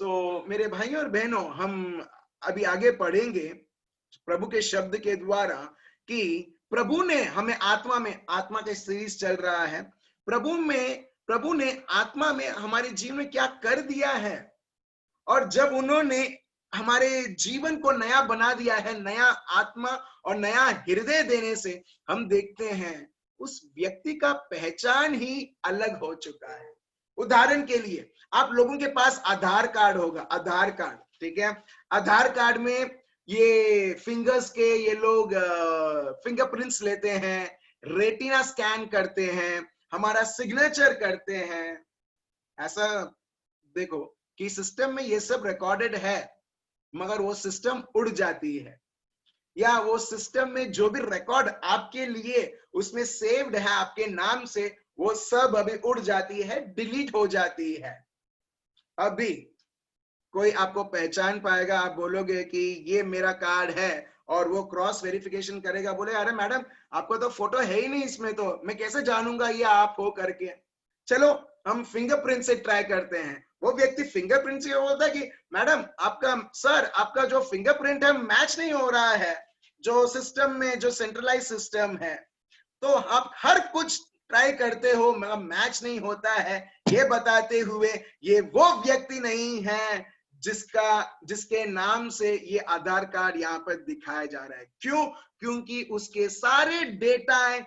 मेरे भाइयों और बहनों, हम अभी आगे पढ़ेंगे प्रभु के शब्द के द्वारा कि प्रभु ने हमें आत्मा का सीरीज चल रहा है, प्रभु ने आत्मा में हमारे जीवन में क्या कर दिया है। और जब उन्होंने हमारे जीवन को नया बना दिया है, नया आत्मा और नया हृदय देने से, हम देखते हैं उस व्यक्ति का पहचान ही अलग हो चुका है। उदाहरण के लिए, आप लोगों के पास आधार कार्ड होगा, आधार कार्ड, ठीक है। आधार कार्ड में ये फिंगर्स के ये लोग फिंगरप्रिंट्स लेते हैं, रेटिना स्कैन करते हैं, हमारा सिग्नेचर करते हैं। ऐसा देखो कि सिस्टम में ये सब रिकॉर्डेड है, मगर वो सिस्टम उड़ जाती है, या वो सिस्टम में जो भी रिकॉर्ड आपके लिए उसमें सेव्ड है आपके नाम से, वो सब अभी उड़ जाती है, डिलीट हो जाती है। अभी कोई आपको पहचान पाएगा, आप बोलोगे कि ये मेरा कार्ड है, और वो क्रॉस वेरिफिकेशन करेगा, बोले अरे मैडम आपको तो फोटो है ही नहीं इसमें, तो मैं कैसे जानूंगा ये आप हो करके। चलो हम फिंगरप्रिंट से ट्राई करते हैं। वो व्यक्ति फिंगरप्रिंट से बोलता है कि मैडम आपका जो फिंगरप्रिंट है मैच नहीं हो रहा है जो सिस्टम में, जो सेंट्रलाइज सिस्टम है। तो आप हर कुछ ट्राई करते हो मगर मैच नहीं होता है, ये बताते हुए ये वो व्यक्ति नहीं है जिसके नाम से ये आधार कार्ड यहाँ पर दिखाया जा रहा है। क्यों? क्योंकि उसके सारे डेटा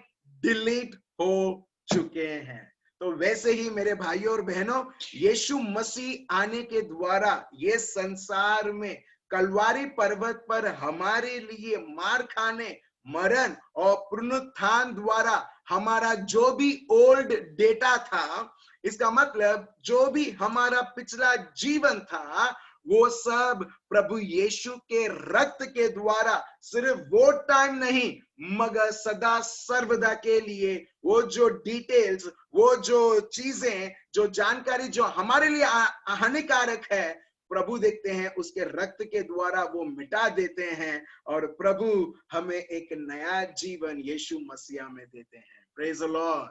डिलीट हो चुके हैं। तो वैसे ही मेरे भाइयों और बहनों, यीशु मसीह आने के द्वारा ये संसार में कलवारी पर्वत पर हमारे लिए मार खाने, मरण और पुनरुत्थान द्वारा हमारा जो भी ओल्ड डेटा था, इसका मतलब जो भी हमारा पिछला जीवन था, वो सब प्रभु यीशु के रक्त के द्वारा सिर्फ वो टाइम नहीं मगर सदा सर्वदा के लिए, वो जो डिटेल्स, वो जो चीजें, जो जानकारी जो हमारे लिए हानिकारक है, प्रभु देखते हैं उसके रक्त के द्वारा वो मिटा देते हैं, और प्रभु हमें एक नया जीवन यीशु मसीह में देते हैं। Praise the Lord.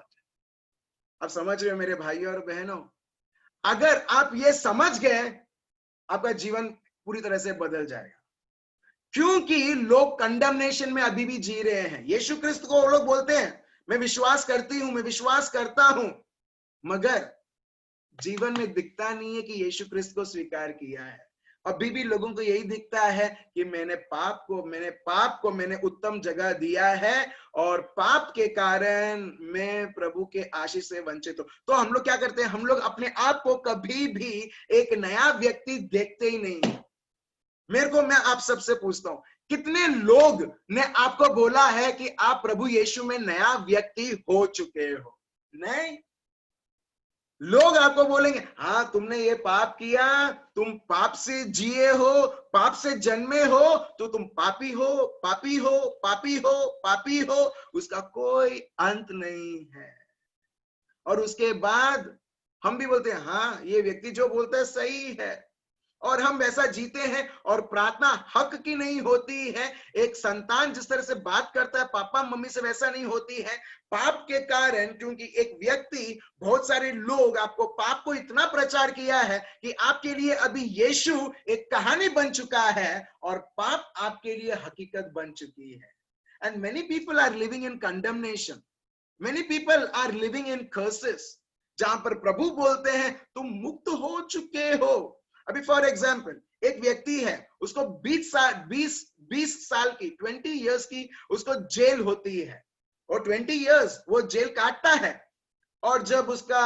आप समझ रहे हो मेरे भाइयों और बहनों? अगर आप ये समझ गए, आपका जीवन पूरी तरह से बदल जाएगा। क्योंकि लोग कंडमनेशन में अभी भी जी रहे हैं। यीशु क्रिस्त को वो लोग बोलते हैं मैं विश्वास करती हूं, मैं विश्वास करता हूं, मगर जीवन में दिखता नहीं है कि यीशु क्रिस्त को स्वीकार किया है। अभी भी लोगों को यही दिखता है कि मैंने पाप को मैंने उत्तम जगह दिया है, और पाप के कारण मैं प्रभु के आशीष से वंचित हूं। तो हम लोग क्या करते हैं? हम लोग अपने आप को कभी भी एक नया व्यक्ति देखते ही नहीं। मैं आप सबसे पूछता हूं, कितने लोग ने आपको बोला है कि आप प्रभु यीशु में नया व्यक्ति हो चुके हो? नहीं। लोग आपको बोलेंगे हाँ तुमने ये पाप किया, तुम पाप से जिए हो, पाप से जन्मे हो, तो तुम पापी हो, पापी हो, पापी हो, पापी हो, उसका कोई अंत नहीं है। और उसके बाद हम भी बोलते हैं हाँ ये व्यक्ति जो बोलता है सही है, और हम वैसा जीते हैं। और प्रार्थना हक की नहीं होती है। एक संतान जिस तरह से बात करता है पापा मम्मी से, वैसा नहीं होती है। पाप के कारण, क्योंकि एक व्यक्ति, बहुत सारे लोग आपको पाप को इतना प्रचार किया है कि आपके लिए अभी यीशु एक कहानी बन चुका है और पाप आपके लिए हकीकत बन चुकी है। And many people are living in condemnation, many people are living in curses, जहां पर प्रभु बोलते हैं तुम मुक्त हो चुके हो। अभी फॉर एग्जाम्पल, एक व्यक्ति है, उसको 20 साल की, 20 इयर्स की उसको जेल होती है, और 20 इयर्स वो जेल काटता है, और जब उसका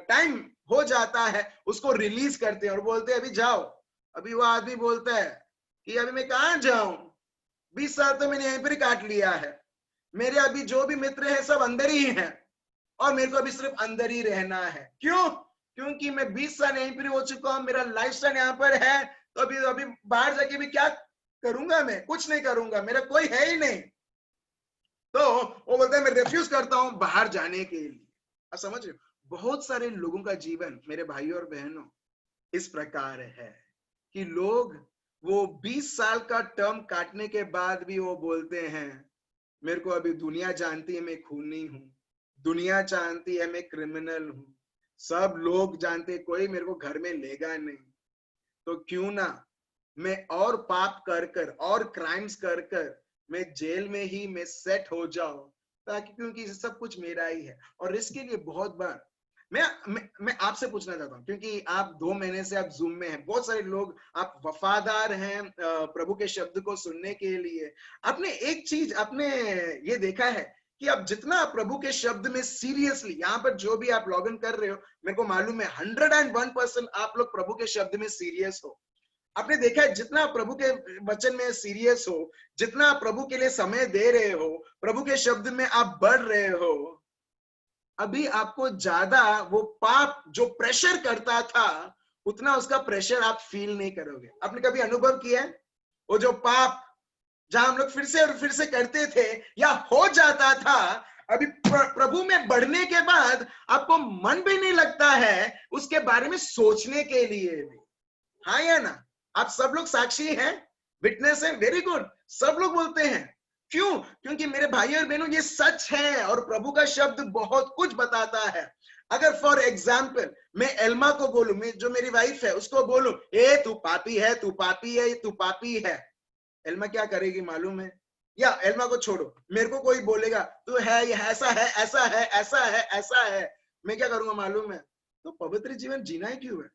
टाइम हो जाता है उसको रिलीज करते हैं और बोलते हैं अभी जाओ। अभी वो आदमी बोलता है कि अभी मैं कहां जाऊं, 20 साल तो मैंने यहीं पर काट लिया है, मेरे अभी जो भी मित्र हैं सब अंदर ही हैं, और मेरे को अभी सिर्फ अंदर ही रहना है। क्यों? क्योंकि मैं 20 साल यहीं पर हो चुका हूं, मेरा लाइफस्टाइल यहाँ पर है, तो अभी बाहर जाके भी क्या करूंगा? मैं कुछ नहीं करूंगा, मेरा कोई है ही नहीं। तो वो बोलता है मैं रिफ्यूज करता हूं बाहर जाने के लिए। आप समझ रहे हो? बहुत सारे लोगों का जीवन मेरे भाइयों और बहनों इस प्रकार है कि लोग वो 20 साल का टर्म काटने के बाद भी वो बोलते हैं मेरे को अभी दुनिया जानती है मैं खूनी हूं, दुनिया जानती है मैं क्रिमिनल हूं, सब लोग जानते कोई मेरे को घर में लेगा नहीं, तो क्यों ना मैं और पाप कर कर और क्राइम्स कर कर मैं जेल में ही मैं सेट हो जाऊं, ताकि क्योंकि सब कुछ मेरा ही है। और इसके लिए बहुत बार मैं आपसे पूछना चाहता हूं, क्योंकि आप 2 महीने से आप जूम में हैं, बहुत सारे लोग आप वफादार हैं प्रभु के शब्द को सुनने के लिए। आपने एक चीज आपने ये देखा है कि आप जितना प्रभु के शब्द में सीरियसली, यहाँ पर जो भी आप लॉग इन कर रहे हो, मेरे को मालूम है 101% आप लोग प्रभु के शब्द में सीरियस हो। आपने देखा है जितना प्रभु के वचन में सीरियस हो, जितना प्रभु के लिए समय दे रहे हो, प्रभु के शब्द में आप बढ़ रहे हो, अभी आपको ज्यादा वो पाप जो प्रेशर करता था, उतना उसका प्रेशर आप फील नहीं करोगे। आपने कभी अनुभव किया है वो जो पाप जहां हम लोग फिर से और फिर से करते थे या हो जाता था, अभी प्रभु में बढ़ने के बाद आपको मन भी नहीं लगता है उसके बारे में सोचने के लिए भी। हाँ या ना? आप सब लोग साक्षी हैं, विटनेस है, वेरी गुड। सब लोग बोलते हैं, क्यों? क्योंकि मेरे भाई और बहनों ये सच है और प्रभु का शब्द बहुत कुछ बताता है। अगर फॉर एग्जाम्पल मैं एल्मा को बोलूं, मैं जो मेरी वाइफ है उसको बोलूं, ए तू पापी है, तू पापी है, तू पापी है, एल्मा क्या करेगी मालूम है? या एल्मा को छोड़ो, मेरे को कोई बोलेगा तू है, ये ऐसा है, ऐसा है, ऐसा है, ऐसा है, मैं क्या करूंगा मालूम है? तो पवित्र जीवन जीना ही क्यों है?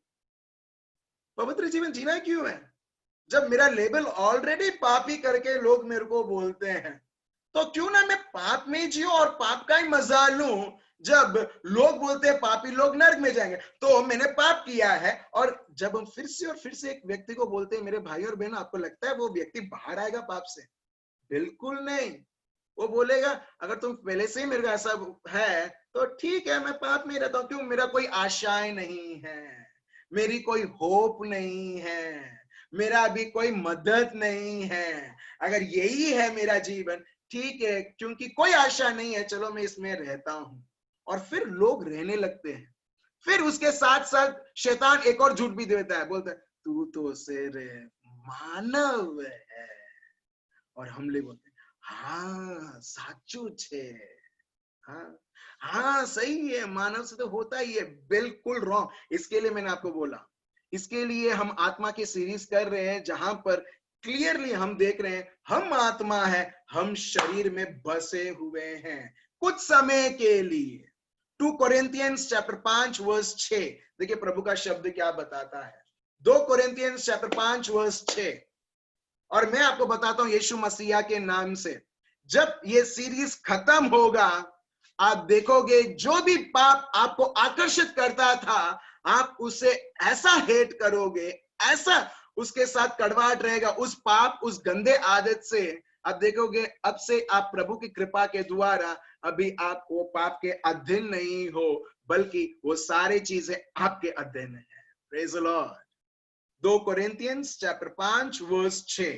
पवित्र जीवन जीना क्यों है जब मेरा लेबल ऑलरेडी पापी करके लोग मेरे को बोलते हैं? तो क्यों ना मैं पाप में जियो और पाप का ही मजा लूं। जब लोग बोलते हैं पापी लोग नर्क में जाएंगे, तो मैंने पाप किया है। और जब हम फिर से एक व्यक्ति को बोलते हैं मेरे भाई और बहन, आपको लगता है वो व्यक्ति बाहर आएगा पाप से? बिल्कुल नहीं। वो बोलेगा अगर तुम पहले से ही मेरे को ऐसा है तो ठीक है, मैं पाप में रहता हूं, क्यों? मेरा कोई आशाएं नहीं है, मेरी कोई होप नहीं है, मेरा अभी कोई मदद नहीं है। अगर यही है मेरा जीवन, ठीक है, क्योंकि कोई आशा नहीं है, चलो मैं इसमें रहता हूं। और फिर लोग रहने लगते हैं। फिर उसके साथ साथ शैतान एक और झूठ भी देता है, बोलता है तू तो सिर्फ मानव है। और हम लोग बोलते हैं हाँ साचू छे, हाँ हाँ सही है, मानव से तो होता ही है। बिल्कुल रॉन्ग। इसके लिए मैंने आपको बोला, इसके लिए हम आत्मा की सीरीज कर रहे हैं जहां पर क्लियरली हम देख रहे हैं हम आत्मा है, हम शरीर में बसे हुए हैं कुछ समय के लिए। 2 कोरिन्थियंस चैप्टर 5 वर्स 6, देखिए प्रभु का शब्द क्या बताता है। 2 कोरिन्थियंस चैप्टर 5 वर्स 6। और मैं आपको बताता हूं यीशु मसीहा के नाम से, जब ये सीरीज खत्म होगा, आप देखोगे जो भी पाप आपको आकर्षित करता था, आप उसे ऐसा हेट करोगे, ऐसा उसके साथ कड़वाहट रहेगा, उस पाप, उस गंदे आदत से। आप देखोगे अब से आप प्रभु की कृपा के द्वारा अभी आप वो पाप के अधीन नहीं हो, बल्कि वो सारी चीजें आपके अधीन है। Praise the Lord. 2 Corinthians chapter 5 verse 6।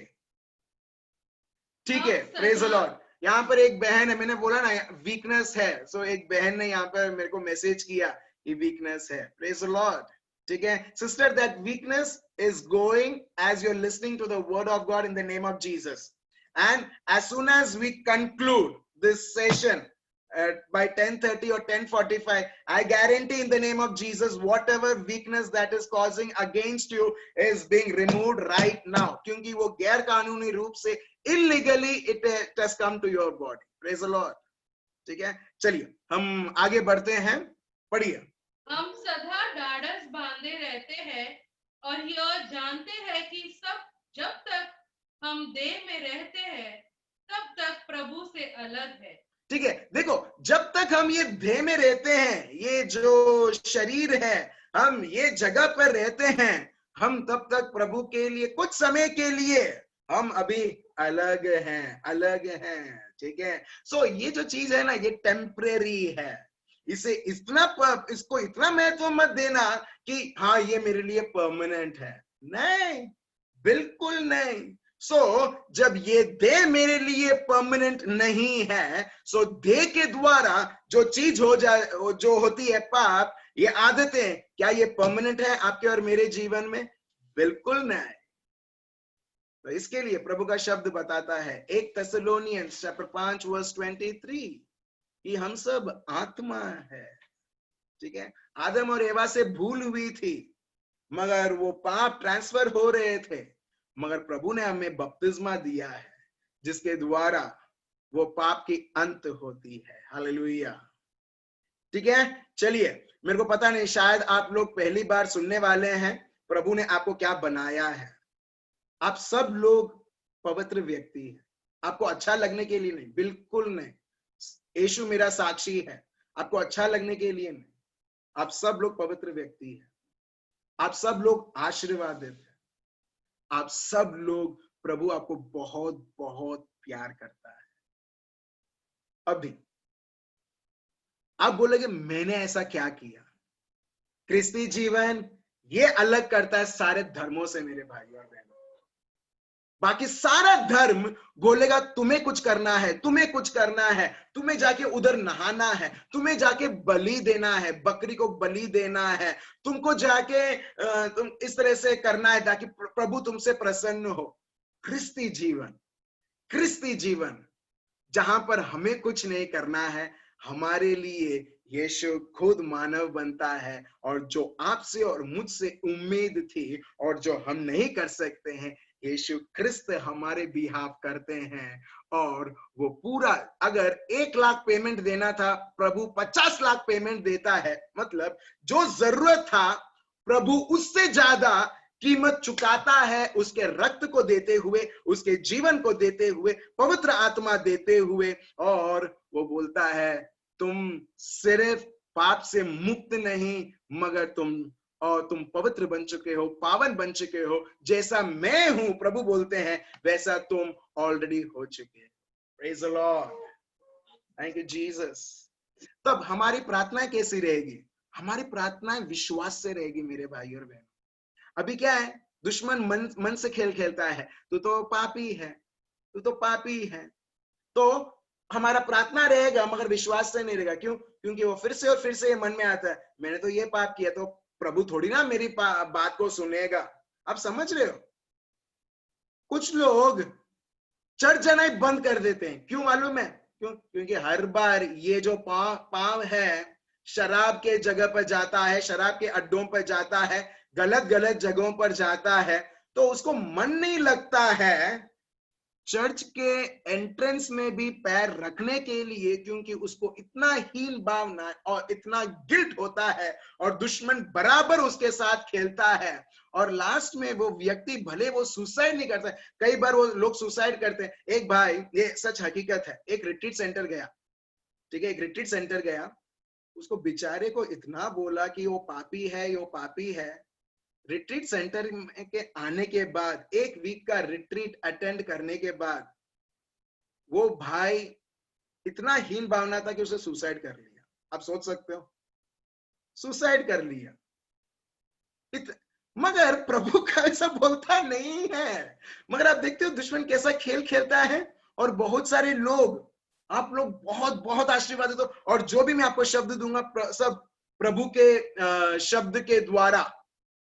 ठीक है, प्रेज द लॉर्ड। यहाँ पर एक बहन है, मैंने बोला ना वीकनेस है, सो एक बहन ने यहाँ पर मेरे को मैसेज किया कि वीकनेस है। Praise the Lord. ठीक है sister, that weakness is going as you are listening to the word of God in the name of Jesus. And as soon as we conclude this session by 10:30 or 10:45, I guarantee in the name of Jesus, whatever weakness that is causing against you is being removed right now, क्योंकि वो गैर कानूनी रूप से illegally it has come to your body. Praise the Lord. ठीक है, चलिए हम आगे बढ़ते हैं, पढ़िए। हम सदा ढाढ़स बांधे रहते हैं और यह जानते हैं कि सब जब तक हम देह में रहते हैं तब तक प्रभु से अलग है। ठीक है, देखो जब तक हम ये देह में रहते हैं, ये जो शरीर है, हम ये जगह पर रहते हैं, हम तब तक प्रभु के लिए कुछ समय के लिए हम अभी अलग हैं, अलग हैं। ठीक है, सो ये जो चीज है ना, ये टेम्परेरी है। इसे इसको इतना महत्व मत देना कि हाँ ये मेरे लिए परमानेंट है। नहीं, बिल्कुल नहीं। सो जब ये देह मेरे लिए परमानेंट नहीं है, सो देह के द्वारा जो चीज हो जाए, जो होती है पाप, ये आदतें, क्या ये परमानेंट है आपके और मेरे जीवन में? बिल्कुल नहीं। तो इसके लिए प्रभु का शब्द बताता है 1 थेसलोनियंस चैप्टर 5 वर्स 23 कि हम सब आत्मा है। ठीक है, आदम और एवा से भूल हुई थी, मगर वो पाप ट्रांसफर हो रहे थे, मगर प्रभु ने हमें बपतिस्मा दिया है जिसके द्वारा वो पाप की अंत होती है। हालेलुया। ठीक है, चलिए, मेरे को पता नहीं, शायद आप लोग पहली बार सुनने वाले हैं प्रभु ने आपको क्या बनाया है। आप सब लोग पवित्र व्यक्ति हैं। आपको अच्छा लगने के लिए नहीं, बिल्कुल नहीं। यीशु मेरा साक्षी है, आपको अच्छा लगने के लिए नहीं। आप सब लोग पवित्र व्यक्ति हैं। आप सब लोग आशीर्वादित हैं। आप सब लोग, प्रभु आपको बहुत बहुत प्यार करता है। अभी आप बोलेंगे मैंने ऐसा क्या किया? क्रिस्ती जीवन ये अलग करता है सारे धर्मों से मेरे भाई और बहनों। बाकी सारा धर्म बोलेगा तुम्हें कुछ करना है, तुम्हें कुछ करना है, तुम्हें जाके उधर नहाना है, तुम्हें जाके बलि देना है, बकरी को बलि देना है, तुमको जाके तुम इस तरह से करना है ताकि प्रभु तुमसे प्रसन्न हो। क्रिस्ती जीवन, क्रिस्ती जीवन जहां पर हमें कुछ नहीं करना है, हमारे लिए यीशु खुद मानव बनता है, और जो आपसे और मुझसे उम्मीद थी और जो हम नहीं कर सकते हैं, यीशु क्रिस्त हमारे बिहाफ करते हैं। और वो पूरा, अगर 1 लाख पेमेंट देना था, प्रभु 50 लाख पेमेंट देता है। मतलब जो जरूरत था प्रभु उससे ज्यादा कीमत चुकाता है, उसके रक्त को देते हुए, उसके जीवन को देते हुए, पवित्र आत्मा देते हुए। और वो बोलता है तुम सिर्फ पाप से मुक्त नहीं, मगर तुम पवित्र बन चुके हो, पावन बन चुके हो। जैसा मैं हूं, प्रभु बोलते हैं, वैसा तुम ऑलरेडी हो चुके हैं। Praise the Lord, thank you Jesus. तब हमारी प्रार्थना कैसी रहेगी? हमारी प्रार्थना विश्वास से रहेगी मेरे भाई और बहन। अभी क्या है, दुश्मन मन से खेल खेलता है, तू तो पापी है, तू तो पापी है। तो हमारा प्रार्थना रहेगा मगर विश्वास से नहीं रहेगा। क्यों? क्योंकि वो फिर से और फिर से ये मन में आता है, मैंने तो ये पाप किया, तो प्रभु थोड़ी ना मेरी बात को सुनेगा। आप समझ रहे हो? कुछ लोग चर्च जाना ही बंद कर देते हैं। क्यों मालूम है? क्योंकि हर बार ये जो पांव है शराब के जगह पर जाता है, शराब के अड्डों पर जाता है, गलत गलत जगहों पर जाता है, तो उसको मन नहीं लगता है चर्च के एंट्रेंस में भी पैर रखने के लिए, क्योंकि उसको इतना हीन भावना और इतना गिल्ट होता है, और दुश्मन बराबर उसके साथ खेलता है। और लास्ट में वो व्यक्ति, भले वो सुसाइड नहीं करता, कई बार वो लोग सुसाइड करते हैं। एक भाई, ये सच हकीकत है, एक रिट्रीट सेंटर गया, ठीक है, एक रिट्रीट सेंटर गया, उसको बेचारे को इतना बोला कि वो पापी है, वो पापी है। रिट्रीट सेंटर के आने के बाद, 1 वीक का रिट्रीट अटेंड करने के बाद, वो भाई इतना हीन भावना था कि उसे सुसाइड कर लिया। आप सोच सकते हो, सुसाइड कर लिया। मगर प्रभु का ऐसा बोलता नहीं है। मगर आप देखते हो दुश्मन कैसा खेल खेलता है। और बहुत सारे लोग, आप लोग बहुत बहुत आशीर्वादित हो, और जो भी मैं आपको शब्द दूंगा सब प्रभु के शब्द के द्वारा,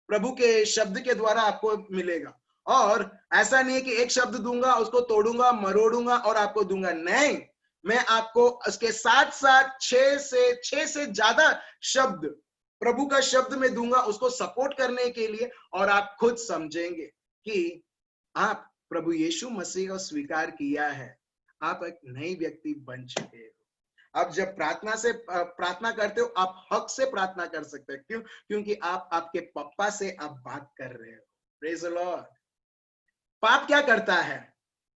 प्रभु के शब्द के द्वारा आपको मिलेगा। और ऐसा नहीं है कि एक शब्द दूंगा, उसको तोड़ूंगा, मरोड़ूंगा और आपको दूंगा। नहीं, मैं आपको उसके साथ साथ 6 से ज्यादा शब्द, प्रभु का शब्द में दूंगा उसको सपोर्ट करने के लिए। और आप खुद समझेंगे कि आप प्रभु यीशु मसीह को स्वीकार किया है, आप एक नई व्यक्ति बन चुके हो। आप जब प्रार्थना करते हो, आप हक से प्रार्थना कर सकते हो। क्यों? क्योंकि आप आपके पप्पा से आप बात कर रहे हो। Praise the Lord. पाप क्या करता है?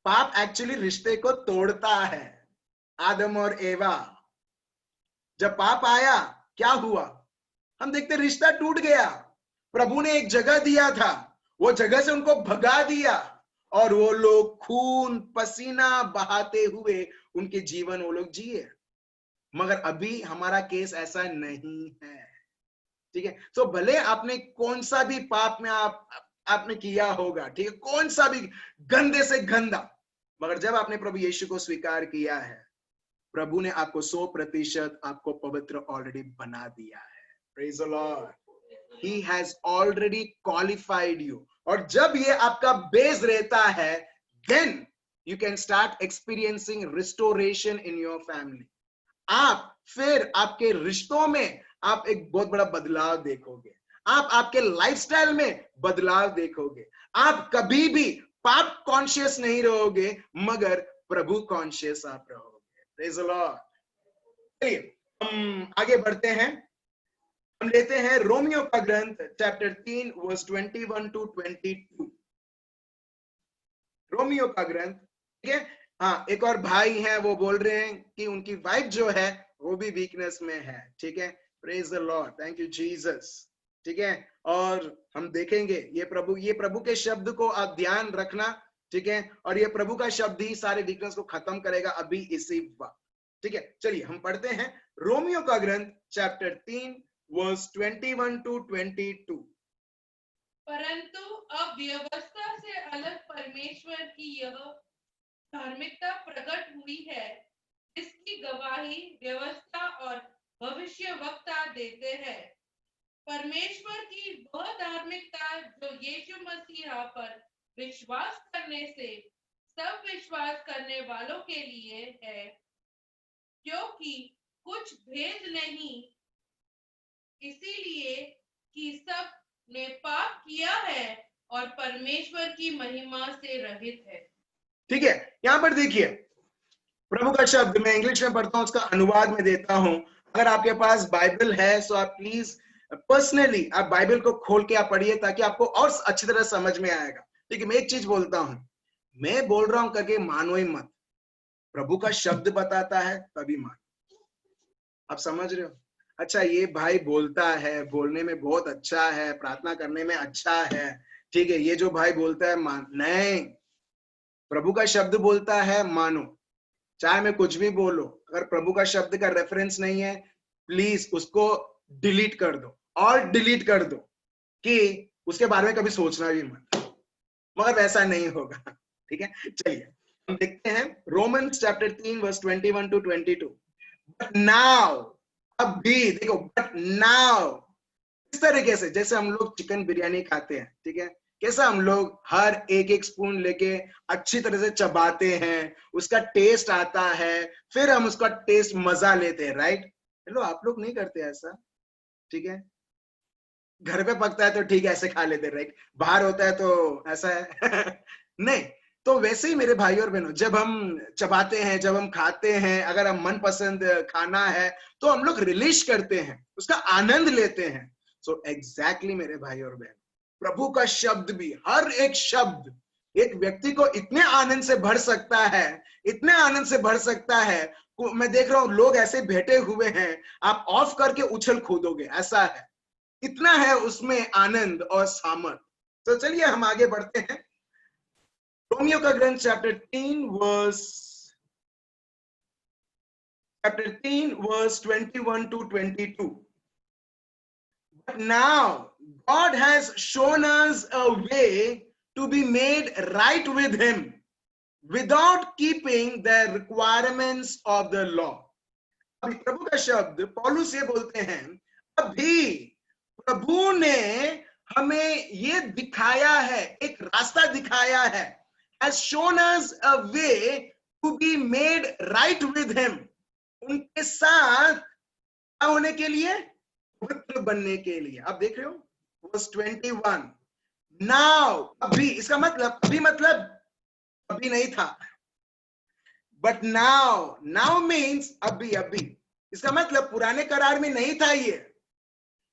पाप एक्चुअली रिश्ते को तोड़ता है। आदम और एवा, जब पाप आया, क्या हुआ? हम देखते रिश्ता टूट गया। प्रभु ने एक जगह दिया था, वो जगह से उनको भगा दिया, और वो लोग खून पसीना बहाते हुए उनके जीवन वो लोग जिए। मगर अभी हमारा केस ऐसा नहीं है, ठीक है। तो भले आपने कौन सा भी पाप में आपने किया होगा, ठीक है, कौन सा भी गंदे से गंदा, मगर जब आपने प्रभु यीशु को स्वीकार किया है, प्रभु ने आपको 100% आपको पवित्र ऑलरेडी बना दिया है। Praise the Lord. He has already qualified you. और जब ये आपका बेस रहता है, then you can start experiencing restoration in your family. आप फिर आपके रिश्तों में आप एक बहुत बड़ा बदलाव देखोगे। आप आपके लाइफस्टाइल में बदलाव देखोगे। आप कभी भी पाप कॉन्शियस नहीं रहोगे, मगर प्रभु कॉन्शियस आप रहोगे। Praise the Lord. चलिए हम आगे बढ़ते हैं। हम लेते हैं रोमियो का ग्रंथ चैप्टर 3 वर्स 21 टू 22। रोमियो का ग्रंथ, ठीक है। हाँ, एक और भाई हैं, वो बोल रहे हैं कि उनकी वाइफ जो है वो भी वीकनेस में है, ठीक है। Praise the Lord, thank you Jesus, ठीक है। और हम देखेंगे ये प्रभु के शब्द को आप ध्यान रखना, ठीक है। और ये प्रभु का शब्द ही सारे वीकनेस को खत्म करेगा अभी इसी वक्त, ठीक है। चलिए हम पढ़ते हैं रोमियो का ग्रंथ चैप्टर 3 वर्स 21 टू 22। परंतु अब व्यवस्था से अलग परमेश्वर की यह धार्मिकता प्रकट हुई है, इसकी गवाही व्यवस्था और भविष्यवक्ता देते हैं। परमेश्वर की वह धार्मिकता जो यीशु मसीह पर विश्वास करने से सब विश्वास करने वालों के लिए है, क्योंकि कुछ भेद नहीं, इसीलिए कि सब ने पाप किया है और परमेश्वर की महिमा से रहित है। ठीक है, यहां पर देखिए प्रभु का शब्द, मैं इंग्लिश में पढ़ता हूं, उसका अनुवाद में देता हूं। अगर आपके पास बाइबल है तो आप प्लीज पर्सनली आप बाइबल को खोल के आप पढ़िए, ताकि आपको और अच्छी तरह समझ में आएगा। ठीक है, मैं एक चीज बोलता हूं, मैं बोल रहा हूं करके मानो ही मत, प्रभु का शब्द बताता है तभी मानो। आप समझ रहे हो? अच्छा, ये भाई बोलता है, बोलने में बहुत अच्छा है, प्रार्थना करने में अच्छा है, ठीक है, ये जो भाई बोलता है मान नहीं, प्रभु का शब्द बोलता है मानो। चाहे मैं कुछ भी बोलो, अगर प्रभु का शब्द का रेफरेंस नहीं है, प्लीज उसको डिलीट कर दो, और डिलीट कर दो कि उसके बारे में कभी सोचना भी मत, मगर वैसा नहीं होगा। ठीक है, चलिए हम देखते हैं Romans chapter 3 verse 21 to 22। But now, अब भी देखो, बट नाउ, इस तरीके से जैसे हम लोग चिकन बिरयानी खाते हैं, ठीक है, कैसा हम लोग हर एक एक स्पून लेके अच्छी तरह से चबाते हैं, उसका टेस्ट आता है, फिर हम उसका टेस्ट मजा लेते हैं, राइट? हेलो, आप लोग नहीं करते ऐसा? ठीक है, घर पे पकता है तो ठीक है, ऐसे खा लेते, राइट? बाहर होता है तो ऐसा है। नहीं, तो वैसे ही मेरे भाई और बहनों, जब हम चबाते हैं, जब हम खाते हैं, अगर हम मनपसंद खाना है तो हम लोग रिलीज करते हैं, उसका आनंद लेते हैं। सो एग्जैक्टली मेरे भाई और बहन, प्रभु का शब्द भी, हर एक शब्द एक व्यक्ति को इतने आनंद से भर सकता है, इतने आनंद से भर सकता है। मैं देख रहा हूं लोग ऐसे बैठे हुए हैं, आप ऑफ करके उछल कूदोगे, ऐसा है, इतना है उसमें आनंद और सामर्थ। तो चलिए हम आगे बढ़ते हैं। रोमियो का ग्रंथ chapter 3 verse 21 to 22। But now God has shown us a way to be made right with him without keeping the requirements of the law। अभी प्रभु का शब्द पौलुस ये बोलते हैं, अभी प्रभु ने हमें ये दिखाया है, एक रास्ता दिखाया है, has shown us a way to be made right with him, उनके साथ होने के लिए, पवित्र बनने के लिए। आप देख रहे हो वर्स 21, नाउ, अभी, इसका मतलब अभी मतलब अभी नहीं था, बट नाउ, नाउ मीन्स अभी, अभी, इसका मतलब पुराने करार में नहीं था, ये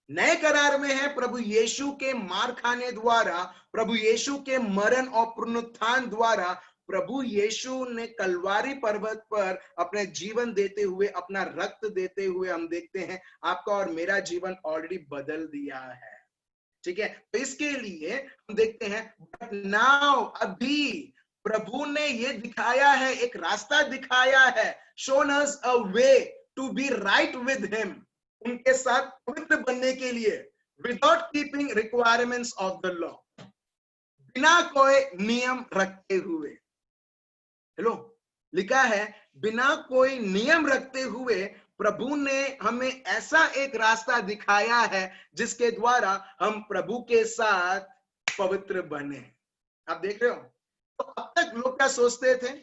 नए करार में है। प्रभु यीशु के मार खाने द्वारा, प्रभु यीशु के मरण और पुनरुत्थान द्वारा, प्रभु यीशु ने कलवारी पर्वत पर अपने जीवन देते हुए, अपना रक्त देते हुए, हम देखते हैं आपका और मेरा जीवन ऑलरेडी बदल दिया है। ठीक है, तो इसके लिए हम देखते हैं, बट नाउ, अभी प्रभु ने ये दिखाया है, एक रास्ता दिखाया है, shown us a way to be right with him, उनके साथ पवित्र बनने के लिए, without keeping requirements of the law, बिना कोई नियम रखते हुए। हेलो, लिखा है बिना कोई नियम रखते हुए प्रभु ने हमें ऐसा एक रास्ता दिखाया है जिसके द्वारा हम प्रभु के साथ पवित्र बने। आप देख रहे हो? तो अब तक लोग क्या सोचते थे?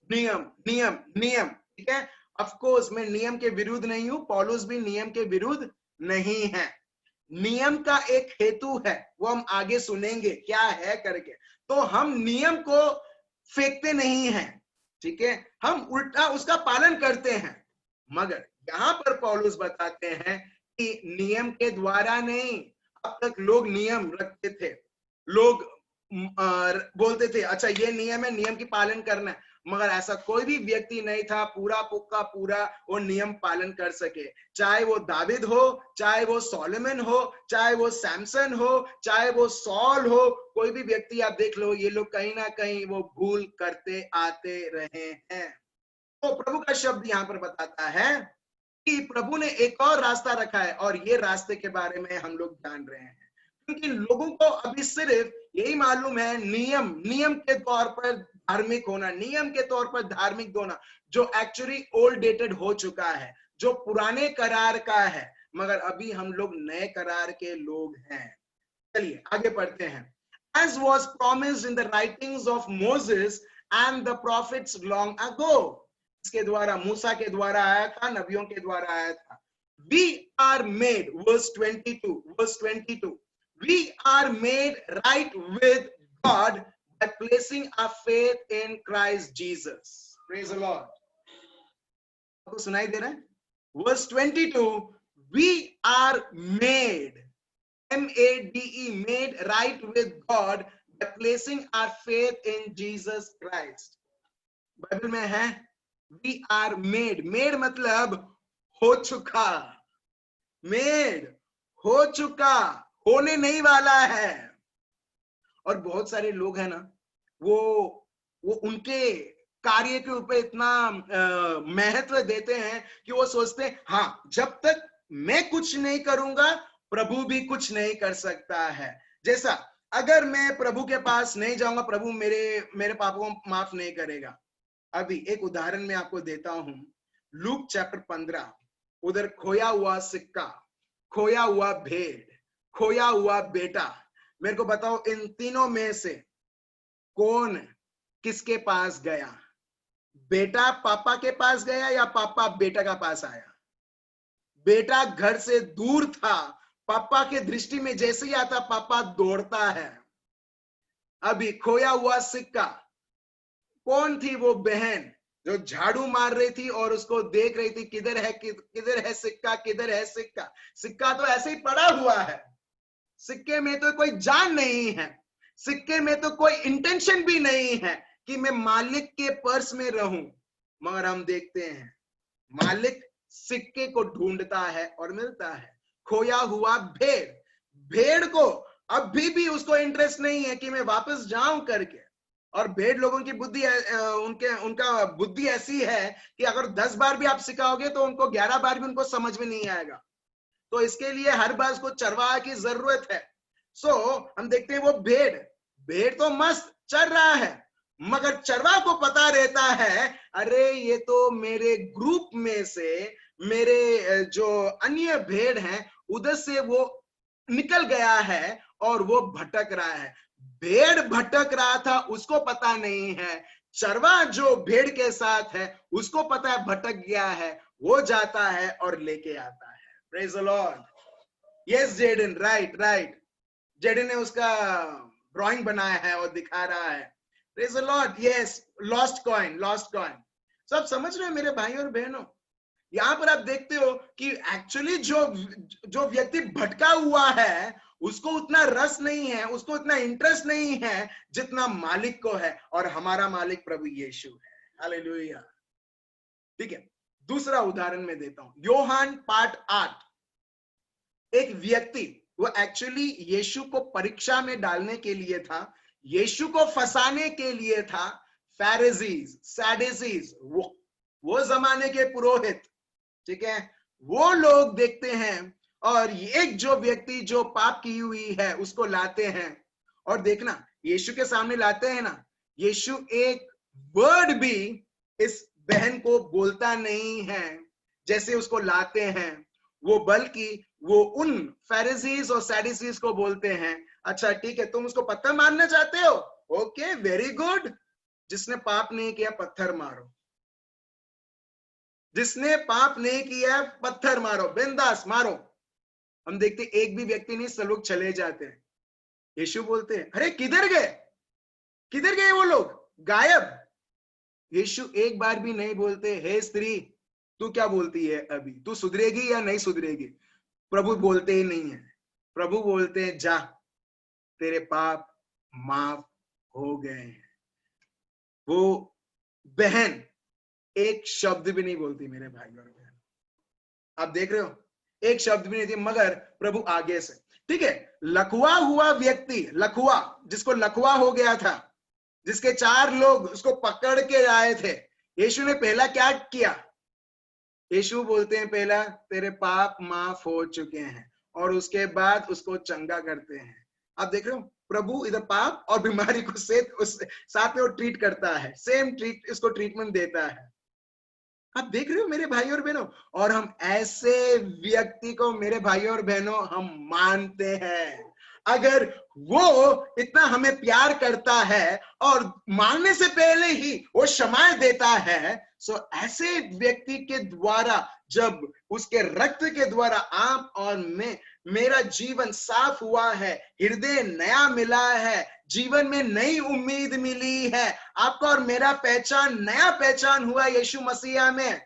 नियम, नियम, नियम, ठीक है। ऑफ कोर्स मैं नियम के विरुद्ध नहीं हूं, पौलुस भी नियम के विरुद्ध नहीं है, नियम का एक हेतु है, वो हम आगे सुनेंगे क्या है करके। तो हम नियम को फेंकते नहीं हैं, ठीक है, हम उल्टा उसका पालन करते हैं। मगर यहां पर पौलुस बताते हैं कि नियम के द्वारा नहीं। अब तक लोग नियम रखते थे, लोग बोलते थे अच्छा ये नियम है, नियम की पालन करना है, मगर ऐसा कोई भी व्यक्ति नहीं था पूरा पुक्का पूरा वो नियम पालन कर सके। चाहे वो दाविद हो, चाहे वो सोलोमन हो, चाहे वो सैमसन हो, चाहे वो सॉल हो, कोई भी व्यक्ति आप देख लो, ये लोग कहीं ना कहीं वो भूल करते आते रहे हैं। तो प्रभु का शब्द यहां पर बताता है कि प्रभु ने एक और रास्ता रखा है, और ये रास्ते के बारे में हम लोग जान रहे हैं। क्योंकि लोगों को अभी सिर्फ यही मालूम है नियम, नियम के तौर पर धार्मिक होना, नियम के तौर पर धार्मिक होना, जो एक्चुअली ओल्ड डेटेड हो चुका है, जो पुराने करार का है। मगर अभी हम लोग नए करार के लोग हैं। चलिए आगे पढ़ते हैं। As was promised in the writings of Moses and the prophets long ago, इसके द्वारा, मूसा के द्वारा आया था, नबियों के द्वारा आया था। We are made, verse 22, we are made right with God by placing our faith in Christ Jesus. Praise the Lord. आपको सुनाई दे रहा है? Verse 22, we are made, M-A-D-E, made right with God by placing our faith in Jesus Christ. Bible में है we are made, made मतलब हो चुका, made हो चुका, होने नहीं वाला है। और बहुत सारे लोग हैं ना, वो उनके कार्य के ऊपर इतना महत्व देते हैं कि वो सोचते हैं हाँ जब तक मैं कुछ नहीं करूंगा प्रभु भी कुछ नहीं कर सकता है। जैसा अगर मैं प्रभु के पास नहीं जाऊंगा, प्रभु मेरे पापों को माफ नहीं करेगा। अभी एक उदाहरण मैं आपको देता हूं, लूक चैप्टर 15, उधर खोया हुआ सिक्का, खोया हुआ भेड़, खोया हुआ बेटा। मेरे को बताओ इन तीनों में से कौन किसके पास गया? बेटा पापा के पास गया या पापा बेटा के पास आया? बेटा घर से दूर था, पापा के दृष्टि में जैसे ही आता पापा दौड़ता है। अभी खोया हुआ सिक्का, कौन थी वो बहन जो झाड़ू मार रही थी और उसको देख रही थी किधर है सिक्का, किधर है सिक्का? सिक्का तो ऐसे ही पड़ा हुआ है, सिक्के में तो कोई जान नहीं है, सिक्के में तो कोई इंटेंशन भी नहीं है कि मैं मालिक के पर्स में रहूं। मगर हम देखते हैं मालिक सिक्के को ढूंढता है और मिलता है। खोया हुआ भेड़, भेड़ को अभी भी उसको इंटरेस्ट नहीं है कि मैं वापस जाऊं करके। और भेड़ लोगों की बुद्धि, उनका बुद्धि ऐसी है कि अगर 10 बार भी आप सिखाओगे तो उनको 11 बार भी उनको समझ में नहीं आएगा। तो इसके लिए हर बार उसको चरवाहा की जरूरत है। सो हम देखते हैं वो भेड़ तो मस्त चल रहा है, मगर चरवाहा को पता रहता है अरे ये तो मेरे ग्रुप में से मेरे जो अन्य भेड़ हैं उधर से वो निकल गया है और वो भटक रहा है। भेड़ भटक रहा था, उसको पता नहीं है। चरवाहा जो भेड़ के साथ है उसको पता है भटक गया है, वो जाता है और लेके आता है। Praise the Lord. Yes, Jaden, right. Jaden ने उसका ड्राइंग बनाया है और दिखा रहा है। Praise the Lord. Yes, lost coin. सब समझ रहे हैं मेरे भाई और बहनों? यहां पर आप देखते हो कि एक्चुअली जो व्यक्ति भटका हुआ है उसको उतना रस नहीं है, उसको उतना इंटरेस्ट नहीं है जितना मालिक को है, और हमारा मालिक प्रभु यीशु है। हालेलुया। ठीक है, दूसरा उदाहरण मैं देता हूं, योहान पाठ 8। एक व्यक्ति, वो एक्चुअली यीशु को परीक्षा में डालने के लिए था, यीशु को फंसाने के लिए था। फैरिजीज, सैडुसीज, वो जमाने के पुरोहित, ठीक है, वो लोग देखते हैं और एक जो व्यक्ति जो पाप की हुई है उसको लाते हैं, और देखना यीशु के सामने लाते हैं ना, यीशु एक वर्ड भी इस बहन को बोलता नहीं है जैसे उसको लाते हैं वो, बल्कि वो उन फैरिसीज और सैडुसीज को बोलते हैं अच्छा ठीक है तुम उसको पत्थर मारना चाहते हो, ओके वेरी गुड, जिसने पाप नहीं किया पत्थर मारो, जिसने पाप नहीं किया पत्थर मारो, बिंदास मारो। हम देखते एक भी व्यक्ति नहीं, सब लोग चले जाते हैं। यीशु बोलते हैं, अरे किधर गए, किधर गए वो लोग, गायब। यीशु एक बार भी नहीं बोलते, हे स्त्री तू क्या बोलती है, अभी तू सुधरेगी या नहीं सुधरेगी। प्रभु बोलते ही नहीं है। प्रभु बोलते हैं, जा तेरे पाप माफ हो गए हैं। वो बहन एक शब्द भी नहीं बोलती मेरे भाई और बहन, आप देख रहे हो, एक शब्द भी नहीं थी, मगर प्रभु आगे से, ठीक है, लकवा हुआ व्यक्ति, लकवा जिसको लकवा हो गया था, जिसके 4 लोग उसको पकड़ के आए थे, यीशु ने पहला क्या किया। यीशु बोलते हैं पहला तेरे पाप माफ हो चुके हैं, और उसके बाद उसको चंगा करते हैं। आप देख रहे हो, प्रभु इधर पाप और बीमारी को साथ में वो ट्रीट करता है, सेम इसको ट्रीटमेंट देता है। आप देख रहे हो मेरे भाई और बहनों, और हम ऐसे व्यक्ति को मेरे भाई और बहनों हम मानते हैं। अगर वो इतना हमें प्यार करता है और मांगने से पहले ही वो क्षमा देता है, सो ऐसे व्यक्ति के द्वारा, जब उसके रक्त के द्वारा आप और मैं, मेरा जीवन साफ हुआ है, हृदय नया मिला है, जीवन में नई उम्मीद मिली है, आपका और मेरा पहचान नया पहचान हुआ यीशु मसीहा में।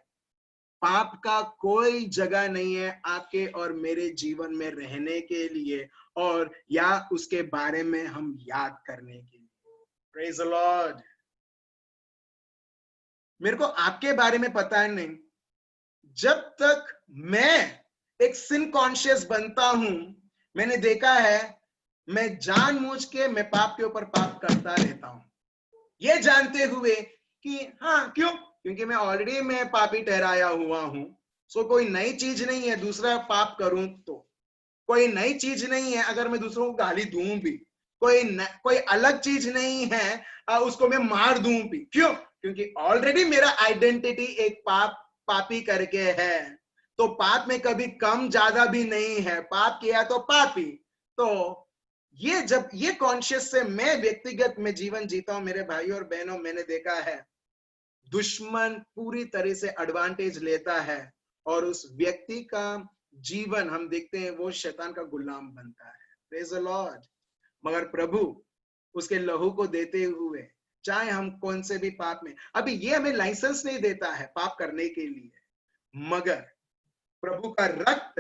पाप का कोई जगह नहीं है आपके और मेरे जीवन में रहने के लिए, और या उसके बारे में हम याद करने के लिए। Praise the Lord. मेरे को आपके बारे में पता नहीं, जब तक मैं एक सिन कॉन्शियस बनता हूं, मैंने देखा है मैं जानबूझ के मैं पाप के ऊपर पाप करता रहता हूं, ये जानते हुए कि हाँ क्यों, क्योंकि मैं ऑलरेडी मैं पापी ठहराया हुआ हूं। सो कोई नई चीज नहीं है दूसरा पाप करूं तो, कोई नई चीज नहीं है अगर मैं दूसरों को गाली दूं भी, कोई अलग चीज नहीं है उसको मैं मार दूं भी। क्यों? क्योंकि ऑलरेडी मेरा आइडेंटिटी एक पापी करके है। तो पाप में कभी कम ज्यादा भी नहीं है, पाप किया तो पापी। तो ये जब ये कॉन्शियस से मैं व्यक्तिगत में जीवन जीता हूं मेरे भाई और बहनों, मैंने देखा है दुश्मन पूरी तरह से एडवांटेज लेता है और उस व्यक्ति का जीवन हम देखते हैं वो शैतान का गुलाम बनता है। Praise the Lord. मगर प्रभु उसके लहू को देते हुए, चाहे हम कौन से भी पाप में, अभी ये हमें लाइसेंस नहीं देता है पाप करने के लिए, मगर प्रभु का रक्त,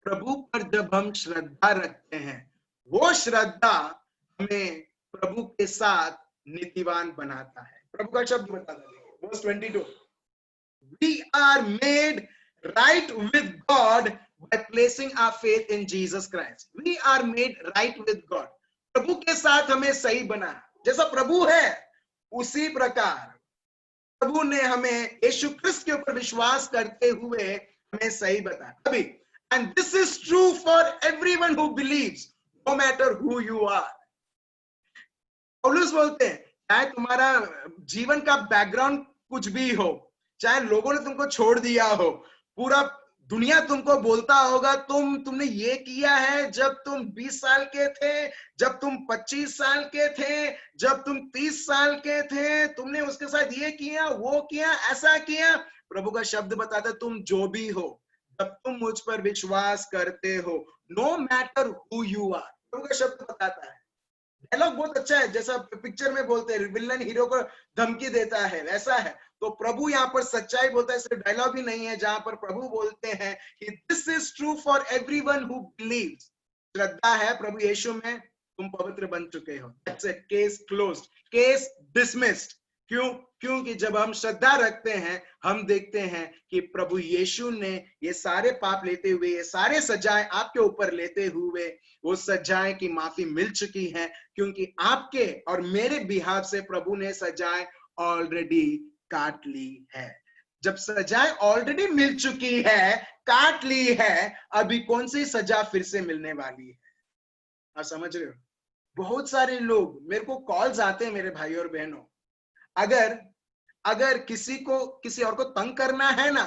प्रभु पर जब हम श्रद्धा रखते हैं, वो श्रद्धा हमें प्रभु के साथ नीतिवान बनाता है। प्रभु का शब्द बताता है verse 22, we are made right with God by placing our faith in Jesus Christ. We are made right with God. प्रभु के साथ हमें सही बना, जैसा प्रभु है उसी प्रकार प्रभु ने हमें यीशु क्रिस्त के ऊपर विश्वास करते हुए हमें सही बताया। अभी and this is true for everyone who believes, no matter who you are. पौलुस बोलते हैं चाहे तुम्हारा जीवन का बैकग्राउंड कुछ भी हो, चाहे लोगों ने तुमको छोड़ दिया हो, पूरा दुनिया तुमको बोलता होगा तुमने ये किया है जब तुम 20 साल के थे, जब तुम 25 साल के थे, जब तुम 30 साल के थे, तुमने उसके साथ ये किया वो किया ऐसा किया। प्रभु का शब्द बताता है तुम जो भी हो, जब तुम मुझ पर विश्वास करते हो, no matter who you are, प्रभु का शब्द बताता है। डायलॉग बहुत अच्छा है, जैसा पिक्चर में बोलते हैं विलन हीरो को धमकी देता है वैसा है। तो प्रभु यहाँ पर सच्चाई बोलता है, सिर्फ डायलॉग ही नहीं है, जहां पर प्रभु बोलते हैं कि this is true for everyone who believes. श्रद्धा है प्रभु यीशु में, तुम पवित्र बन चुके हो। That's it, case closed, case dismissed. क्यों? क्योंकि जब हम श्रद्धा रखते हैं हम देखते हैं कि प्रभु यीशु ने ये सारे पाप लेते हुए, ये सारे सजाएं आपके ऊपर लेते हुए, वो सजाएं की माफी मिल चुकी है, क्योंकि आपके और मेरे बिहाफ से प्रभु ने सजाएं ऑलरेडी काट ली है। जब सजाएं ऑलरेडी मिल चुकी है, काट ली है, अभी कौन सी सजा फिर से मिलने वाली है? आप समझ रहे हो? बहुत सारे लोग, मेरे को कॉल्स आते हैं मेरे भाई और बहनों, अगर किसी और को तंग करना है ना,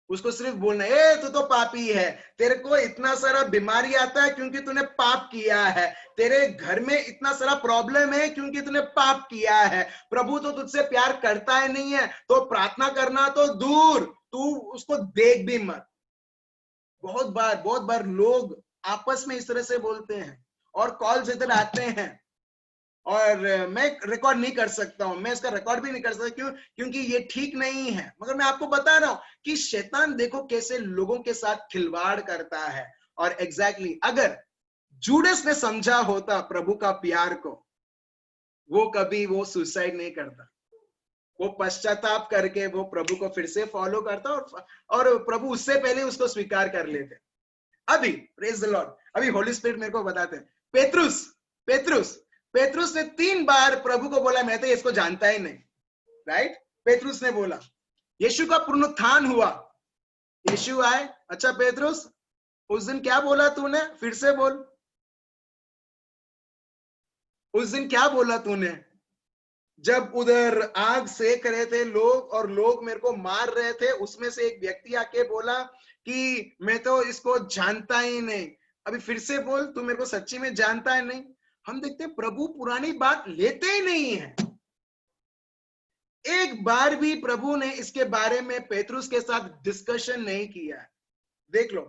उसको सिर्फ बोलना ए तू तो पापी है, तेरे को इतना सारा बीमारी आता है क्योंकि तूने पाप किया है, तेरे घर में इतना सारा प्रॉब्लम है क्योंकि तूने पाप किया है, प्रभु तो तुझसे प्यार करता है नहीं है, तो प्रार्थना करना तो दूर, तू उसको देख भी मत। बहुत बार लोग आपस में इस तरह से बोलते हैं और कॉल्स इधर आते हैं, और मैं रिकॉर्ड नहीं कर सकता हूं, मैं इसका रिकॉर्ड भी नहीं कर सकता। क्यों? क्योंकि ये ठीक नहीं है। मगर मैं आपको बता रहा हूं कि शैतान देखो कैसे लोगों के साथ खिलवाड़ करता है। और एग्जैक्टली अगर जूडस ने समझा होता प्रभु का प्यार को, वो कभी वो सुसाइड नहीं करता, वो पश्चाताप करके वो प्रभु को फिर से फॉलो करता, और प्रभु उससे पहले उसको स्वीकार कर लेते। अभी प्रेज द लॉर्ड, अभी होली स्पिरिट मेरे को बताते हैं, पेतरुस पेतरुस पेतरुस ने 3 बार प्रभु को बोला मैं तो इसको जानता ही नहीं, राइट? पेतरुस ने बोला। यीशु का पुनरुत्थान हुआ, यीशु आए, अच्छा पेतरुस उस दिन क्या बोला तूने, फिर से बोल, उस दिन क्या बोला तूने? जब उधर आग सेक रहे थे लोग और लोग मेरे को मार रहे थे, उसमें से एक व्यक्ति आके बोला कि मैं तो इसको जानता ही नहीं। अभी फिर से बोल, तू मेरे को सच्ची में जानता है नहीं? हम देखते हैं प्रभु पुरानी बात लेते ही नहीं है। एक बार भी प्रभु ने इसके बारे में पेतरुस के साथ डिस्कशन नहीं किया है। देख लो,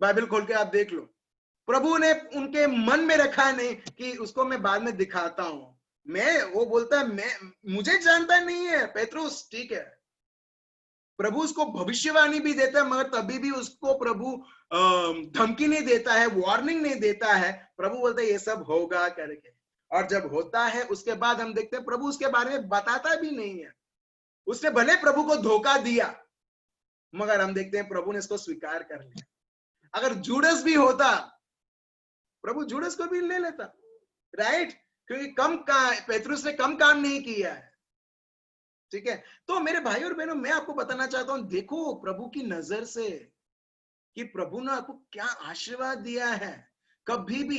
बाइबल खोल के आप देख लो, प्रभु ने उनके मन में रखा नहीं कि उसको मैं बाद में दिखाता हूं। वो बोलता है मैं, मुझे जानता नहीं है पेतरुस, ठीक है। प्रभु उसको भविष्यवाणी भी देता है, मगर तभी भी उसको प्रभु धमकी नहीं देता है, वार्निंग नहीं देता है। प्रभु बोलता है ये सब होगा करके, और जब होता है उसके बाद हम देखते हैं प्रभु उसके बारे में बताता भी नहीं है। उसने भले प्रभु को धोखा दिया, मगर हम देखते हैं प्रभु ने इसको स्वीकार कर लिया। अगर जूडस भी होता, प्रभु जूडस को भी ले लेता, राइट? क्योंकि पेतरुस ने कम काम नहीं किया है, ठीक है। तो मेरे भाई और बहनों, मैं आपको बताना चाहता हूं, देखो प्रभु की नजर से कि प्रभु ने आपको क्या आशीर्वाद दिया है। कभी भी